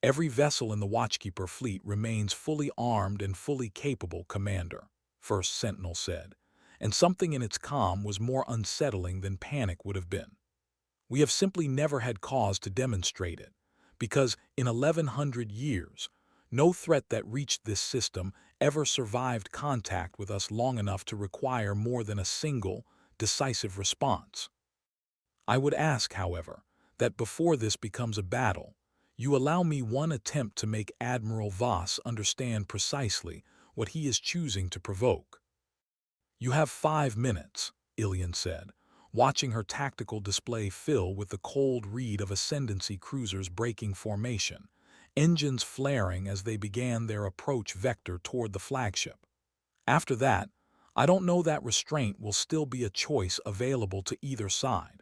A: Every vessel in the Watchkeeper Fleet remains fully armed and fully capable, Commander, First Sentinel said, and something in its calm was more unsettling than panic would have been. We have simply never had cause to demonstrate it, because in 1100 years, no threat that reached this system ever survived contact with us long enough to require more than a single, decisive response. I would ask, however, that before this becomes a battle, you allow me one attempt to make Admiral Voss understand precisely what he is choosing to provoke. You have 5 minutes, Ilian said, watching her tactical display fill with the cold read of Ascendancy cruisers breaking formation, engines flaring as they began their approach vector toward the flagship. After that, I don't know that restraint will still be a choice available to either side.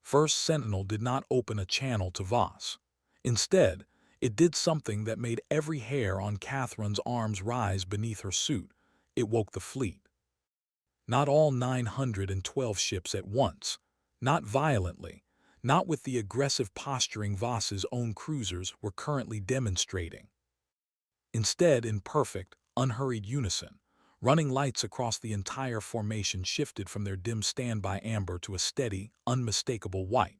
A: First Sentinel did not open a channel to Voss. Instead, it did something that made every hair on Catherine's arms rise beneath her suit. It woke the fleet. Not all 912 ships at once, not violently, not with the aggressive posturing Voss's own cruisers were currently demonstrating. Instead, in perfect, unhurried unison, running lights across the entire formation shifted from their dim standby amber to a steady, unmistakable white,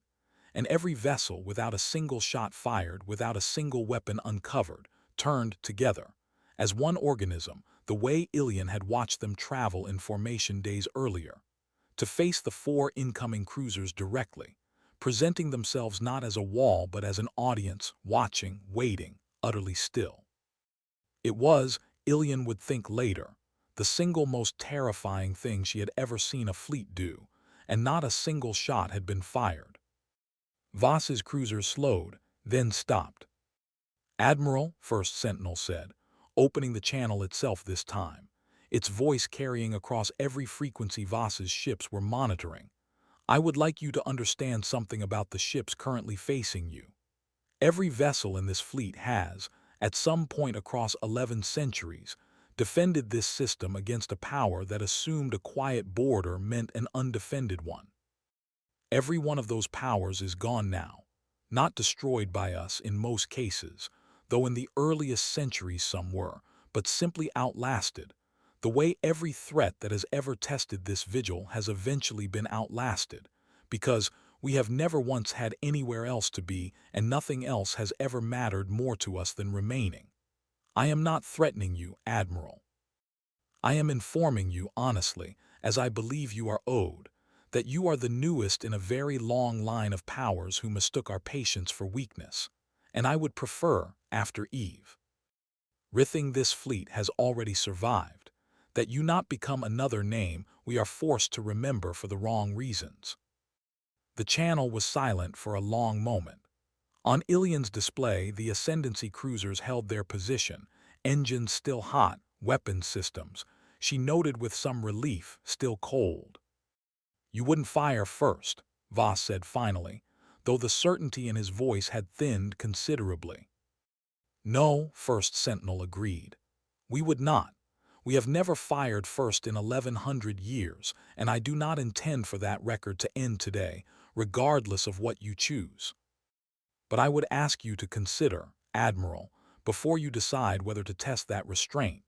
A: and every vessel, without a single shot fired, without a single weapon uncovered, turned together, as one organism, the way Ilian had watched them travel in formation days earlier, to face the 4 incoming cruisers directly, presenting themselves not as a wall but as an audience, watching, waiting, utterly still. It was, Ilian would think later, the single most terrifying thing she had ever seen a fleet do, and not a single shot had been fired. Voss's cruiser slowed, then stopped. Admiral, First Sentinel said, opening the channel itself this time, its voice carrying across every frequency Voss's ships were monitoring. I would like you to understand something about the ships currently facing you. Every vessel in this fleet has, at some point across 11 centuries, defended this system against a power that assumed a quiet border meant an undefended one. Every one of those powers is gone now, not destroyed by us in most cases, though in the earliest centuries some were, but simply outlasted, the way every threat that has ever tested this vigil has eventually been outlasted, because we have never once had anywhere else to be and nothing else has ever mattered more to us than remaining. I am not threatening you, Admiral. I am informing you honestly, as I believe you are owed, that you are the newest in a very long line of powers who mistook our patience for weakness, and I would prefer, after Eve, rithing this fleet has already survived, that you not become another name we are forced to remember for the wrong reasons. The channel was silent for a long moment. On Ilian's display, the Ascendancy cruisers held their position, engines still hot, weapons systems, she noted with some relief, still cold. You wouldn't fire first, Voss said finally, though the certainty in his voice had thinned considerably. No, First Sentinel agreed. We would not. We have never fired first in 1100 years, and I do not intend for that record to end today, regardless of what you choose. But I would ask you to consider, Admiral, before you decide whether to test that restraint,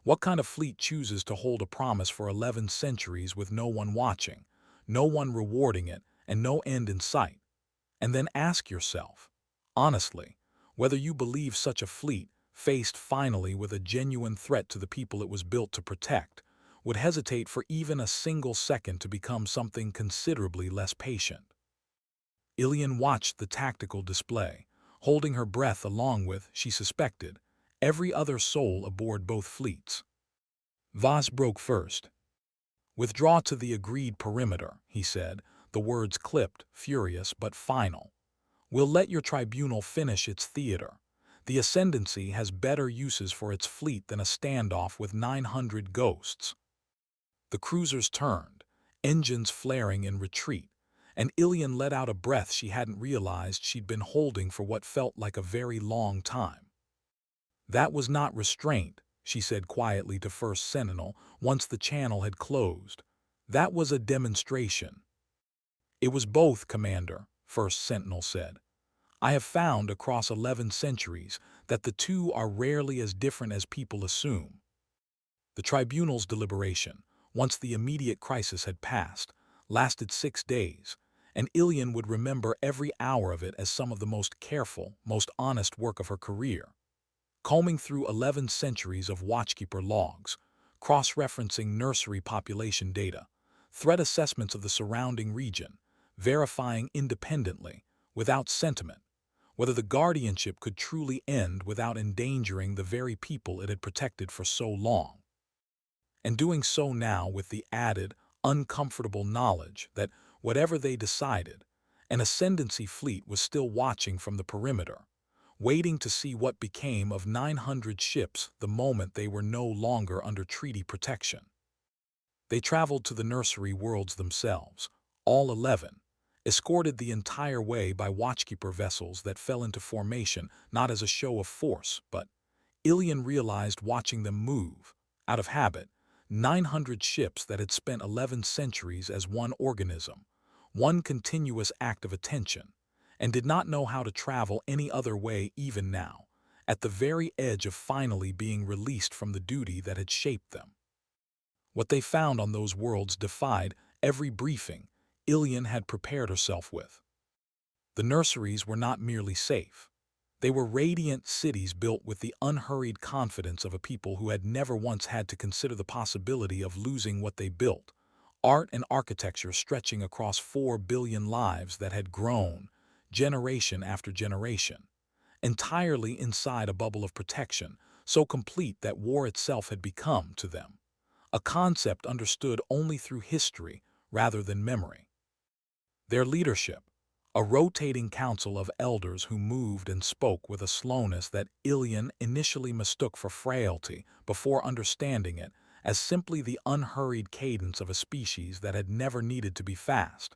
A: what kind of fleet chooses to hold a promise for 11 centuries with no one watching, no one rewarding it, and no end in sight? And then ask yourself, honestly, whether you believe such a fleet, faced finally with a genuine threat to the people it was built to protect, would hesitate for even a single second to become something considerably less patient. Ilian watched the tactical display, holding her breath along with, she suspected, every other soul aboard both fleets. Voss broke first. "Withdraw to the agreed perimeter," he said, the words clipped, furious but final. "We'll let your tribunal finish its theater. The Ascendancy has better uses for its fleet than a standoff with 900 ghosts." The cruisers turned, engines flaring in retreat, and Ilian let out a breath she hadn't realized she'd been holding for what felt like a very long time. "That was not restraint," she said quietly to First Sentinel once the channel had closed. "That was a demonstration." "It was both, Commander," First Sentinel said. "I have found across 11 centuries that the two are rarely as different as people assume." The tribunal's deliberation, once the immediate crisis had passed, lasted 6 days, and Ilian would remember every hour of it as some of the most careful, most honest work of her career. Combing through 11 centuries of Watchkeeper logs, cross-referencing nursery population data, threat assessments of the surrounding region, verifying independently, without sentiment, whether the guardianship could truly end without endangering the very people it had protected for so long. And doing so now with the added, uncomfortable knowledge that, whatever they decided, an Ascendancy fleet was still watching from the perimeter, waiting to see what became of 900 ships the moment they were no longer under treaty protection. They traveled to the nursery worlds themselves, all 11, escorted the entire way by Watchkeeper vessels that fell into formation not as a show of force, but, Ilian realized watching them move, out of habit, 900 ships that had spent 11 centuries as one organism, one continuous act of attention, and did not know how to travel any other way even now, at the very edge of finally being released from the duty that had shaped them. What they found on those worlds defied every briefing Ilian had prepared herself with. The nurseries were not merely safe. They were radiant cities built with the unhurried confidence of a people who had never once had to consider the possibility of losing what they built, art and architecture stretching across 4 billion lives that had grown, generation after generation, entirely inside a bubble of protection so complete that war itself had become, to them, a concept understood only through history rather than memory. Their leadership, a rotating council of elders who moved and spoke with a slowness that Ilian initially mistook for frailty before understanding it as simply the unhurried cadence of a species that had never needed to be fast,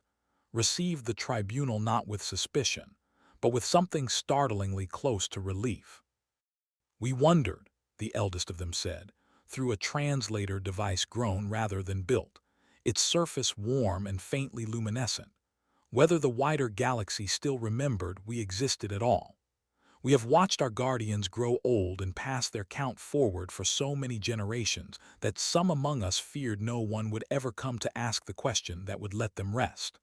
A: received the tribunal not with suspicion, but with something startlingly close to relief. "We wondered," the eldest of them said, through a translator device grown rather than built, its surface warm and faintly luminescent, whether the wider galaxy still remembered we existed at all. "We have watched our guardians grow old and pass their count forward for so many generations that some among us feared no one would ever come to ask the question that would let them rest."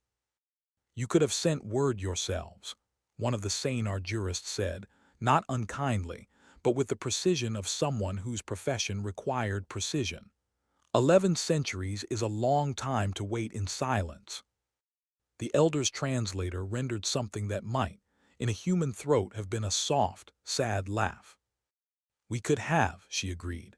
A: "You could have sent word yourselves," one of the sane jurists said, not unkindly, but with the precision of someone whose profession required precision. 11 centuries is a long time to wait in silence." The elder's translator rendered something that might, in a human throat, have been a soft, sad laugh. "We could have," she agreed.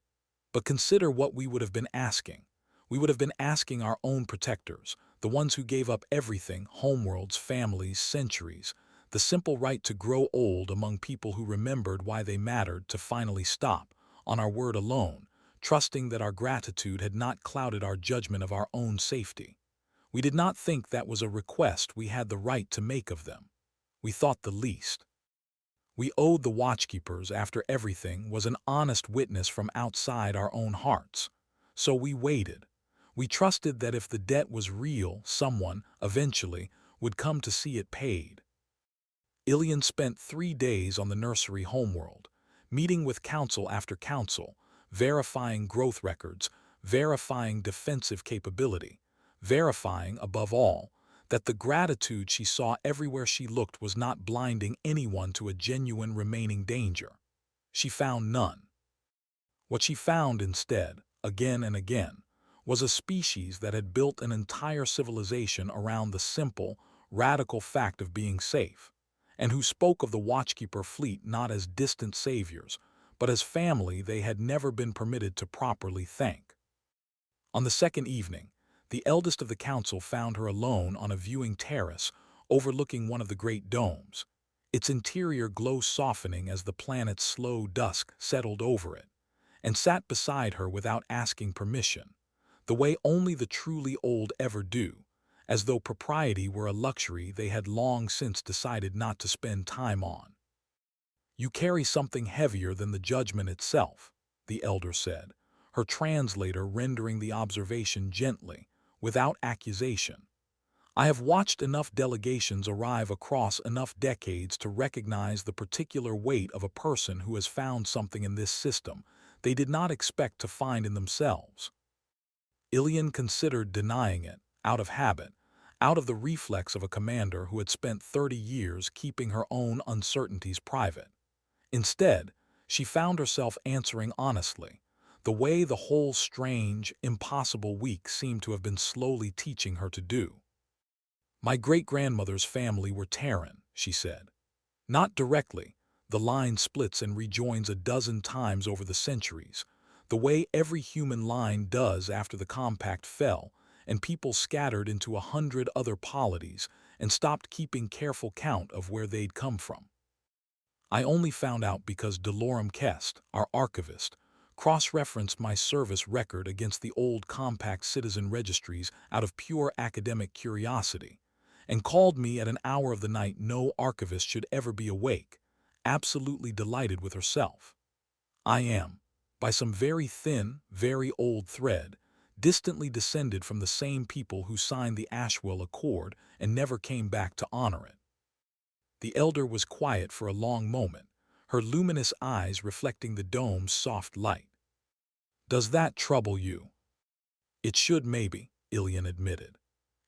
A: "But consider what we would have been asking. We would have been asking our own protectors, the ones who gave up everything, homeworlds, families, centuries, the simple right to grow old among people who remembered why they mattered, to finally stop, on our word alone, trusting that our gratitude had not clouded our judgment of our own safety. We did not think that was a request we had the right to make of them. We thought the least. We owed the Watchkeepers, after everything, was an honest witness from outside our own hearts. So we waited. We trusted that if the debt was real, someone, eventually, would come to see it paid. Ilian spent 3 days on the Nursery homeworld, meeting with council after council, verifying growth records, verifying defensive capability, verifying, above all, that the gratitude she saw everywhere she looked was not blinding anyone to a genuine remaining danger. She found none. What she found instead, again and again, was a species that had built an entire civilization around the simple, radical fact of being safe, and who spoke of the Watchkeeper Fleet not as distant saviors, but as family they had never been permitted to properly thank. On the second evening, the eldest of the council found her alone on a viewing terrace overlooking one of the great domes, its interior glow softening as the planet's slow dusk settled over it, and sat beside her without asking permission, the way only the truly old ever do, as though propriety were a luxury they had long since decided not to spend time on. "You carry something heavier than the judgment itself," the elder said, her translator rendering the observation gently, without accusation. "I have watched enough delegations arrive across enough decades to recognize the particular weight of a person who has found something in this system they did not expect to find in themselves." Ilian considered denying it, out of habit, out of the reflex of a commander who had spent 30 years keeping her own uncertainties private. Instead, she found herself answering honestly, the way the whole strange, impossible week seemed to have been slowly teaching her to do. "My great-grandmother's family were Terran," she said. "Not directly. The line splits and rejoins a dozen times over the centuries, the way every human line does after the compact fell, and people scattered into 100 other polities and stopped keeping careful count of where they'd come from. I only found out because Delorum Kest, our archivist, cross-referenced my service record against the old compact citizen registries out of pure academic curiosity, and called me at an hour of the night no archivist should ever be awake, absolutely delighted with herself. I am, by some very thin, very old thread, distantly descended from the same people who signed the Ashwell Accord and never came back to honor it." The elder was quiet for a long moment, her luminous eyes reflecting the dome's soft light. "Does that trouble you?" "It should, maybe," Ilian admitted.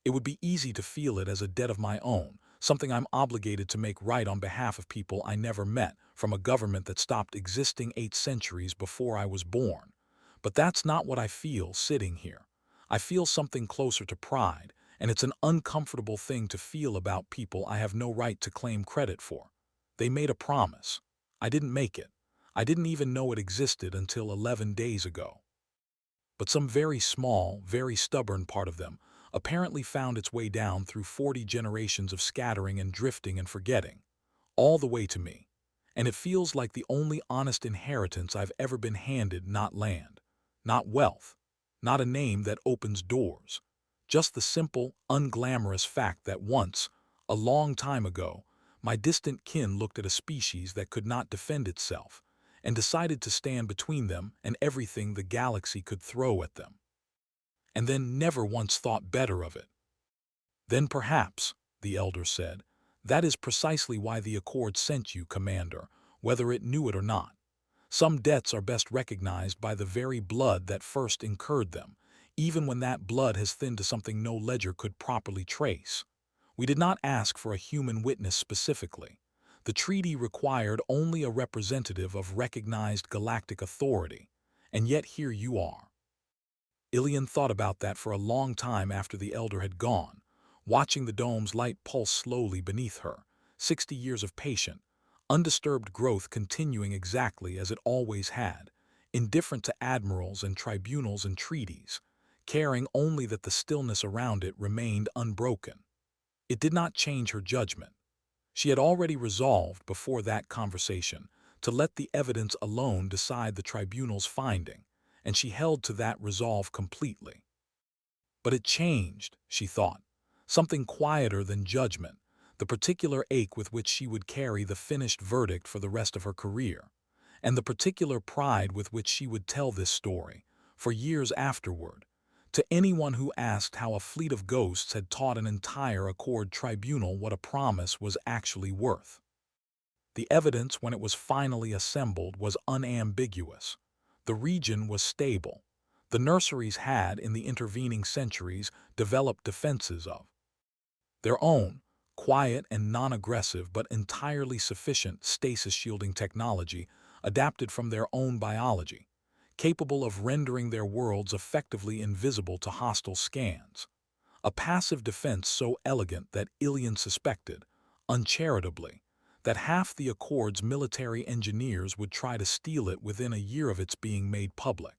A: "It would be easy to feel it as a debt of my own, something I'm obligated to make right on behalf of people I never met, from a government that stopped existing 8 centuries before I was born. But that's not what I feel sitting here. I feel something closer to pride, and it's an uncomfortable thing to feel about people I have no right to claim credit for. They made a promise. I didn't make it. I didn't even know it existed until 11 days ago. But some very small, very stubborn part of them apparently found its way down through 40 generations of scattering and drifting and forgetting, all the way to me. And it feels like the only honest inheritance I've ever been handed, not land, not wealth, not a name that opens doors. Just the simple, unglamorous fact that once, a long time ago, my distant kin looked at a species that could not defend itself and decided to stand between them and everything the galaxy could throw at them. And then never once thought better of it. Then perhaps," the elder said, "that is precisely why the Accord sent you, Commander, whether it knew it or not. Some debts are best recognized by the very blood that first incurred them, even when that blood has thinned to something no ledger could properly trace. We did not ask for a human witness specifically. The treaty required only a representative of recognized galactic authority, and yet here you are." Ilian thought about that for a long time after the elder had gone, watching the dome's light pulse slowly beneath her, 60 years of patient, undisturbed growth continuing exactly as it always had, indifferent to admirals and tribunals and treaties, caring only that the stillness around it remained unbroken. It did not change her judgment. She had already resolved before that conversation to let the evidence alone decide the tribunal's finding, and she held to that resolve completely. But it changed, she thought, something quieter than judgment, the particular ache with which she would carry the finished verdict for the rest of her career, and the particular pride with which she would tell this story, for years afterward, to anyone who asked how a fleet of ghosts had taught an entire Accord tribunal what a promise was actually worth. The evidence, when it was finally assembled, was unambiguous. The region was stable. The Nurseries had, in the intervening centuries, developed defenses of their own, quiet and non-aggressive but entirely sufficient stasis-shielding technology adapted from their own biology, capable of rendering their worlds effectively invisible to hostile scans. A passive defense so elegant that Ilian suspected, uncharitably, that half the Accord's military engineers would try to steal it within a year of its being made public.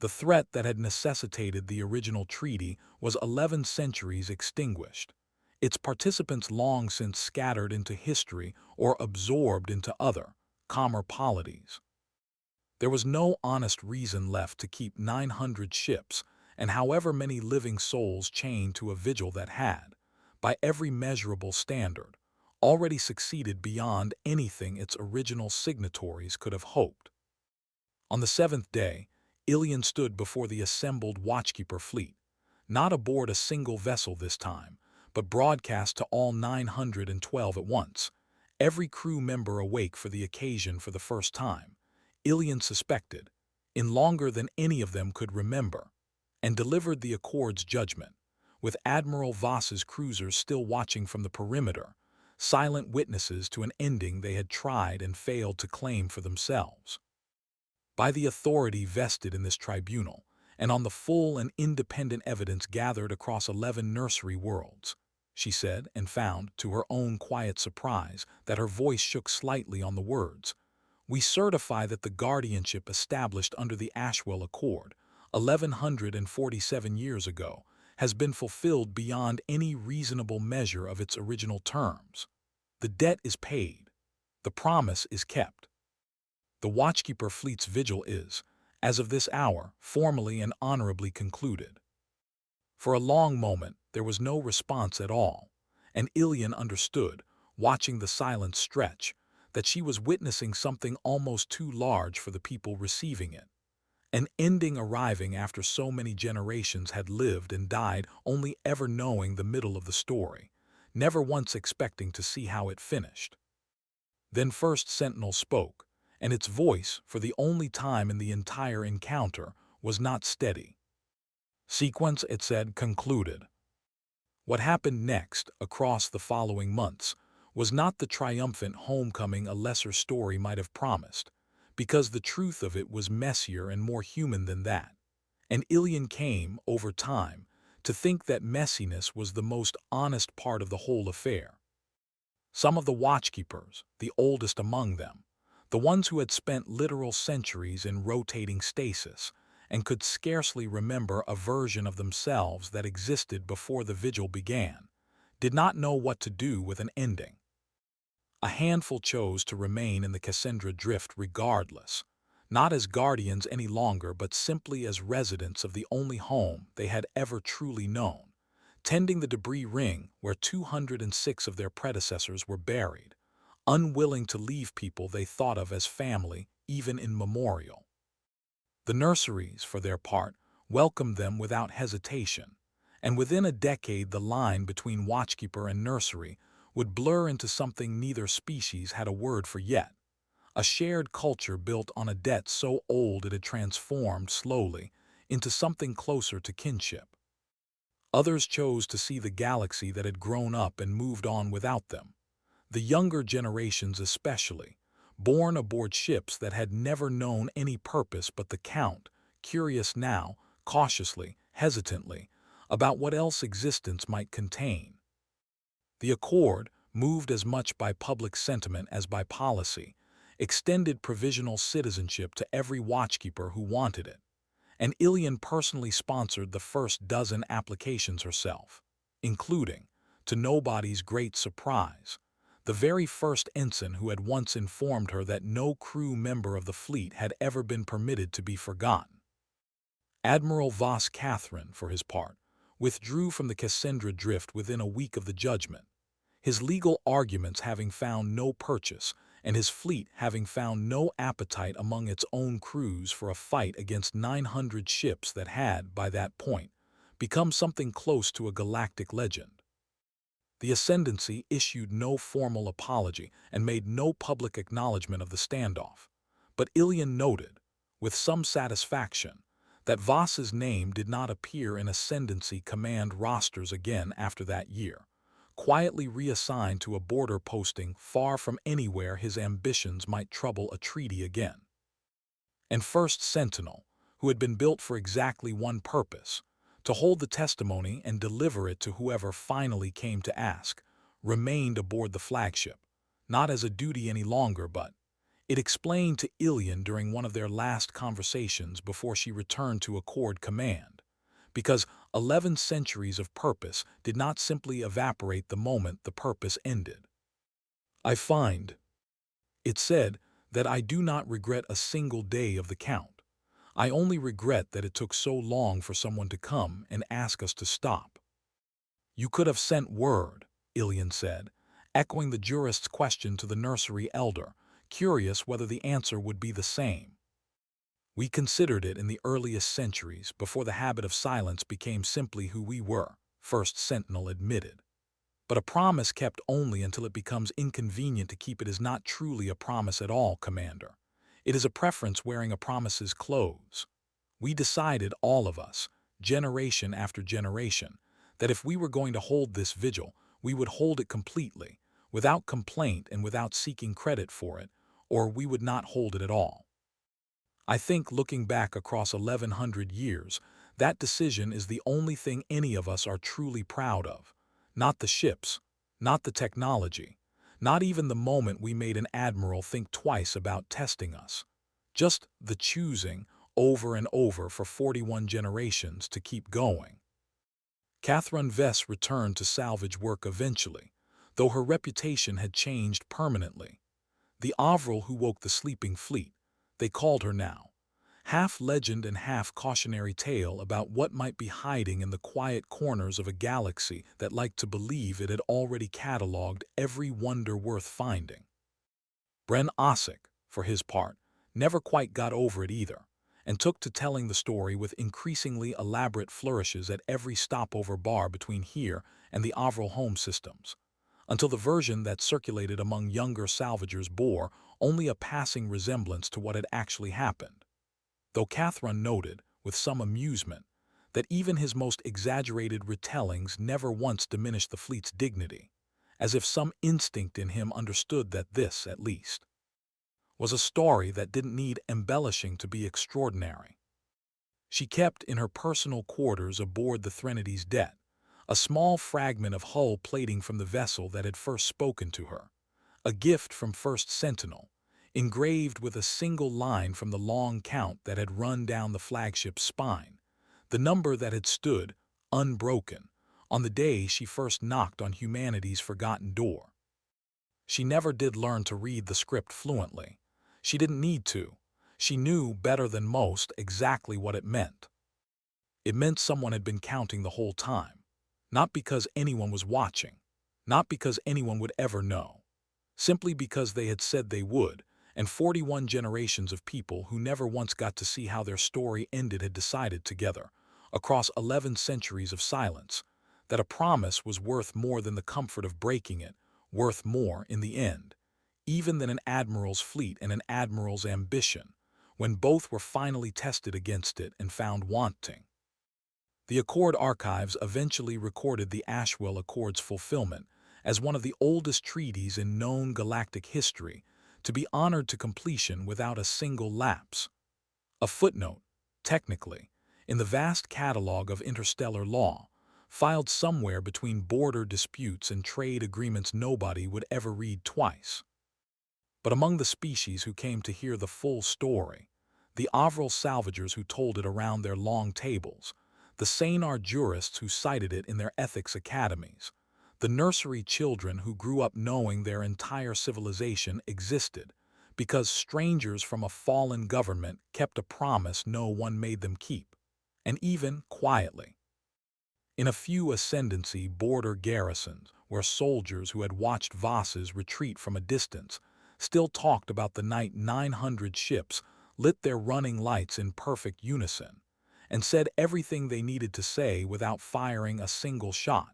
A: The threat that had necessitated the original treaty was 11 centuries extinguished, its participants long since scattered into history or absorbed into other, calmer polities. There was no honest reason left to keep 900 ships and however many living souls chained to a vigil that had, by every measurable standard, already succeeded beyond anything its original signatories could have hoped. On the 7th day, Ilian stood before the assembled Watchkeeper Fleet, not aboard a single vessel this time, but broadcast to all 912 at once, every crew member awake for the occasion for the first time, Ilian suspected, in longer than any of them could remember, and delivered the Accord's judgment, with Admiral Voss's cruisers still watching from the perimeter, silent witnesses to an ending they had tried and failed to claim for themselves. By the authority vested in this tribunal, and on the full and independent evidence gathered across 11 nursery worlds, she said, and found, to her own quiet surprise, that her voice shook slightly on the words, we certify that the guardianship established under the Ashwell Accord, 1147 years ago, has been fulfilled beyond any reasonable measure of its original terms. The debt is paid. The promise is kept. The Watchkeeper Fleet's vigil is, as of this hour, formally and honorably concluded. For a long moment there was no response at all, and Ilian understood, watching the silence stretch, that she was witnessing something almost too large for the people receiving it. An ending arriving after so many generations had lived and died only ever knowing the middle of the story, never once expecting to see how it finished. Then First Sentinel spoke, and its voice, for the only time in the entire encounter, was not steady. Sequence, it said, concluded. What happened next, across the following months, was not the triumphant homecoming a lesser story might have promised, because the truth of it was messier and more human than that, and Ilian came, over time, to think that messiness was the most honest part of the whole affair. Some of the watchkeepers, the oldest among them, the ones who had spent literal centuries in rotating stasis and could scarcely remember a version of themselves that existed before the vigil began, did not know what to do with an ending. A handful chose to remain in the Cassandra Drift regardless, not as guardians any longer but simply as residents of the only home they had ever truly known, tending the debris ring where 206 of their predecessors were buried, unwilling to leave people they thought of as family, even in memorial. The Nurseries, for their part, welcomed them without hesitation, and within a decade the line between Watchkeeper and Nursery would blur into something neither species had a word for yet, a shared culture built on a debt so old it had transformed slowly into something closer to kinship. Others chose to see the galaxy that had grown up and moved on without them, the younger generations especially, born aboard ships that had never known any purpose but the count, curious now, cautiously, hesitantly, about what else existence might contain. The Accord, moved as much by public sentiment as by policy, extended provisional citizenship to every watchkeeper who wanted it, and Ilian personally sponsored the first dozen applications herself, including, to nobody's great surprise, the very first ensign who had once informed her that no crew member of the fleet had ever been permitted to be forgotten. Admiral Voss Catherine, for his part, withdrew from the Cassandra Drift within a week of the judgment, his legal arguments having found no purchase, and his fleet having found no appetite among its own crews for a fight against 900 ships that had, by that point, become something close to a galactic legend. The Ascendancy issued no formal apology and made no public acknowledgement of the standoff, but Ilian noted, with some satisfaction, that Voss's name did not appear in Ascendancy command rosters again after that year, quietly reassigned to a border posting far from anywhere his ambitions might trouble a treaty again. And First Sentinel, who had been built for exactly one purpose, to hold the testimony and deliver it to whoever finally came to ask, remained aboard the flagship, not as a duty any longer, but it explained to Ilian during one of their last conversations before she returned to Accord command, because 11 centuries of purpose did not simply evaporate the moment the purpose ended. "I find," it said, "that I do not regret a single day of the count. I only regret that it took so long for someone to come and ask us to stop." "You could have sent word," Ilian said, echoing the jurist's question to the nursery elder, curious whether the answer would be the same. "We considered it in the earliest centuries, before the habit of silence became simply who we were," First Sentinel admitted. "But a promise kept only until it becomes inconvenient to keep it is not truly a promise at all, Commander. It is a preference wearing a promise's clothes. We decided, all of us, generation after generation, that if we were going to hold this vigil, we would hold it completely, without complaint and without seeking credit for it, or we would not hold it at all. I think, looking back across 1100 years, that decision is the only thing any of us are truly proud of. Not the ships, not the technology, not even the moment we made an admiral think twice about testing us. Just the choosing, over and over for 41 generations, to keep going." Catherine Vess returned to salvage work eventually, though her reputation had changed permanently. The Avril who woke the sleeping fleet, they called her now. Half legend and half cautionary tale about what might be hiding in the quiet corners of a galaxy that liked to believe it had already catalogued every wonder worth finding. Bren Ossick, for his part, never quite got over it either, and took to telling the story with increasingly elaborate flourishes at every stopover bar between here and the Avril home systems, until the version that circulated among younger salvagers bore only a passing resemblance to what had actually happened. Though Catherine noted, with some amusement, that even his most exaggerated retellings never once diminished the fleet's dignity, as if some instinct in him understood that this, at least, was a story that didn't need embellishing to be extraordinary. She kept in her personal quarters aboard the Threnodi's deck a small fragment of hull plating from the vessel that had first spoken to her, a gift from First Sentinel, engraved with a single line from the long count that had run down the flagship's spine, the number that had stood, unbroken, on the day she first knocked on humanity's forgotten door. She never did learn to read the script fluently. She didn't need to. She knew better than most exactly what it meant. It meant someone had been counting the whole time, not because anyone was watching, not because anyone would ever know, simply because they had said they would, and 41 generations of people who never once got to see how their story ended had decided together, across 11 centuries of silence, that a promise was worth more than the comfort of breaking it, worth more, in the end, even than an admiral's fleet and an admiral's ambition, when both were finally tested against it and found wanting. The Accord archives eventually recorded the Ashwell Accord's fulfillment as one of the oldest treaties in known galactic history, to be honored to completion without a single lapse. A footnote, technically, in the vast catalog of interstellar law, filed somewhere between border disputes and trade agreements nobody would ever read twice. But among the species who came to hear the full story, the Avril salvagers who told it around their long tables, the Sanar jurists who cited it in their ethics academies, the nursery children who grew up knowing their entire civilization existed because strangers from a fallen government kept a promise no one made them keep, and even quietly. In a few Ascendancy border garrisons, where soldiers who had watched Voss's retreat from a distance still talked about the night 900 ships lit their running lights in perfect unison, and said everything they needed to say without firing a single shot.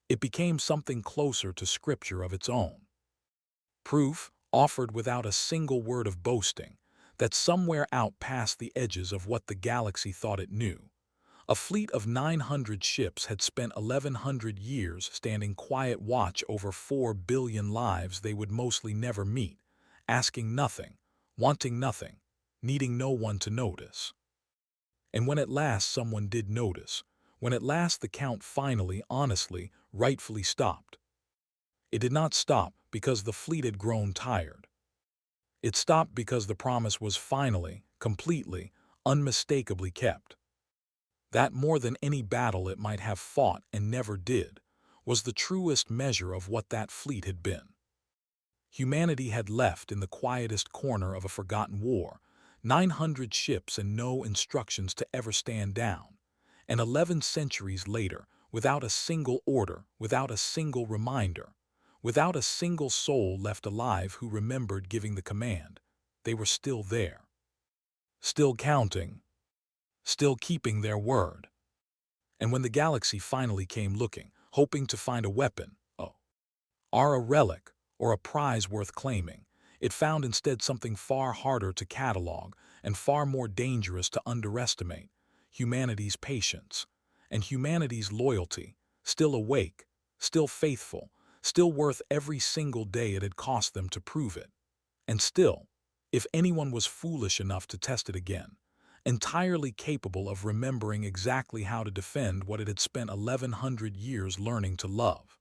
A: It became something closer to scripture of its own. Proof, offered without a single word of boasting, that somewhere out past the edges of what the galaxy thought it knew, a fleet of 900 ships had spent 1100 years standing quiet watch over 4 billion lives they would mostly never meet, asking nothing, wanting nothing, needing no one to notice. And when at last someone did notice, when at last the count finally, honestly, rightfully stopped, it did not stop because the fleet had grown tired. It stopped because the promise was finally, completely, unmistakably kept. That more than any battle it might have fought and never did, was the truest measure of what that fleet had been. Humanity had left in the quietest corner of a forgotten war, 900 ships and no instructions to ever stand down, and 11 centuries later, without a single order, without a single reminder, without a single soul left alive who remembered giving the command, they were still there. Still counting, still keeping their word. And when the galaxy finally came looking, hoping to find a weapon, or a relic, or a prize worth claiming, it found instead something far harder to catalog and far more dangerous to underestimate: humanity's patience and humanity's loyalty, still awake, still faithful, still worth every single day it had cost them to prove it. And still, if anyone was foolish enough to test it again, entirely capable of remembering exactly how to defend what it had spent 1100 years learning to love.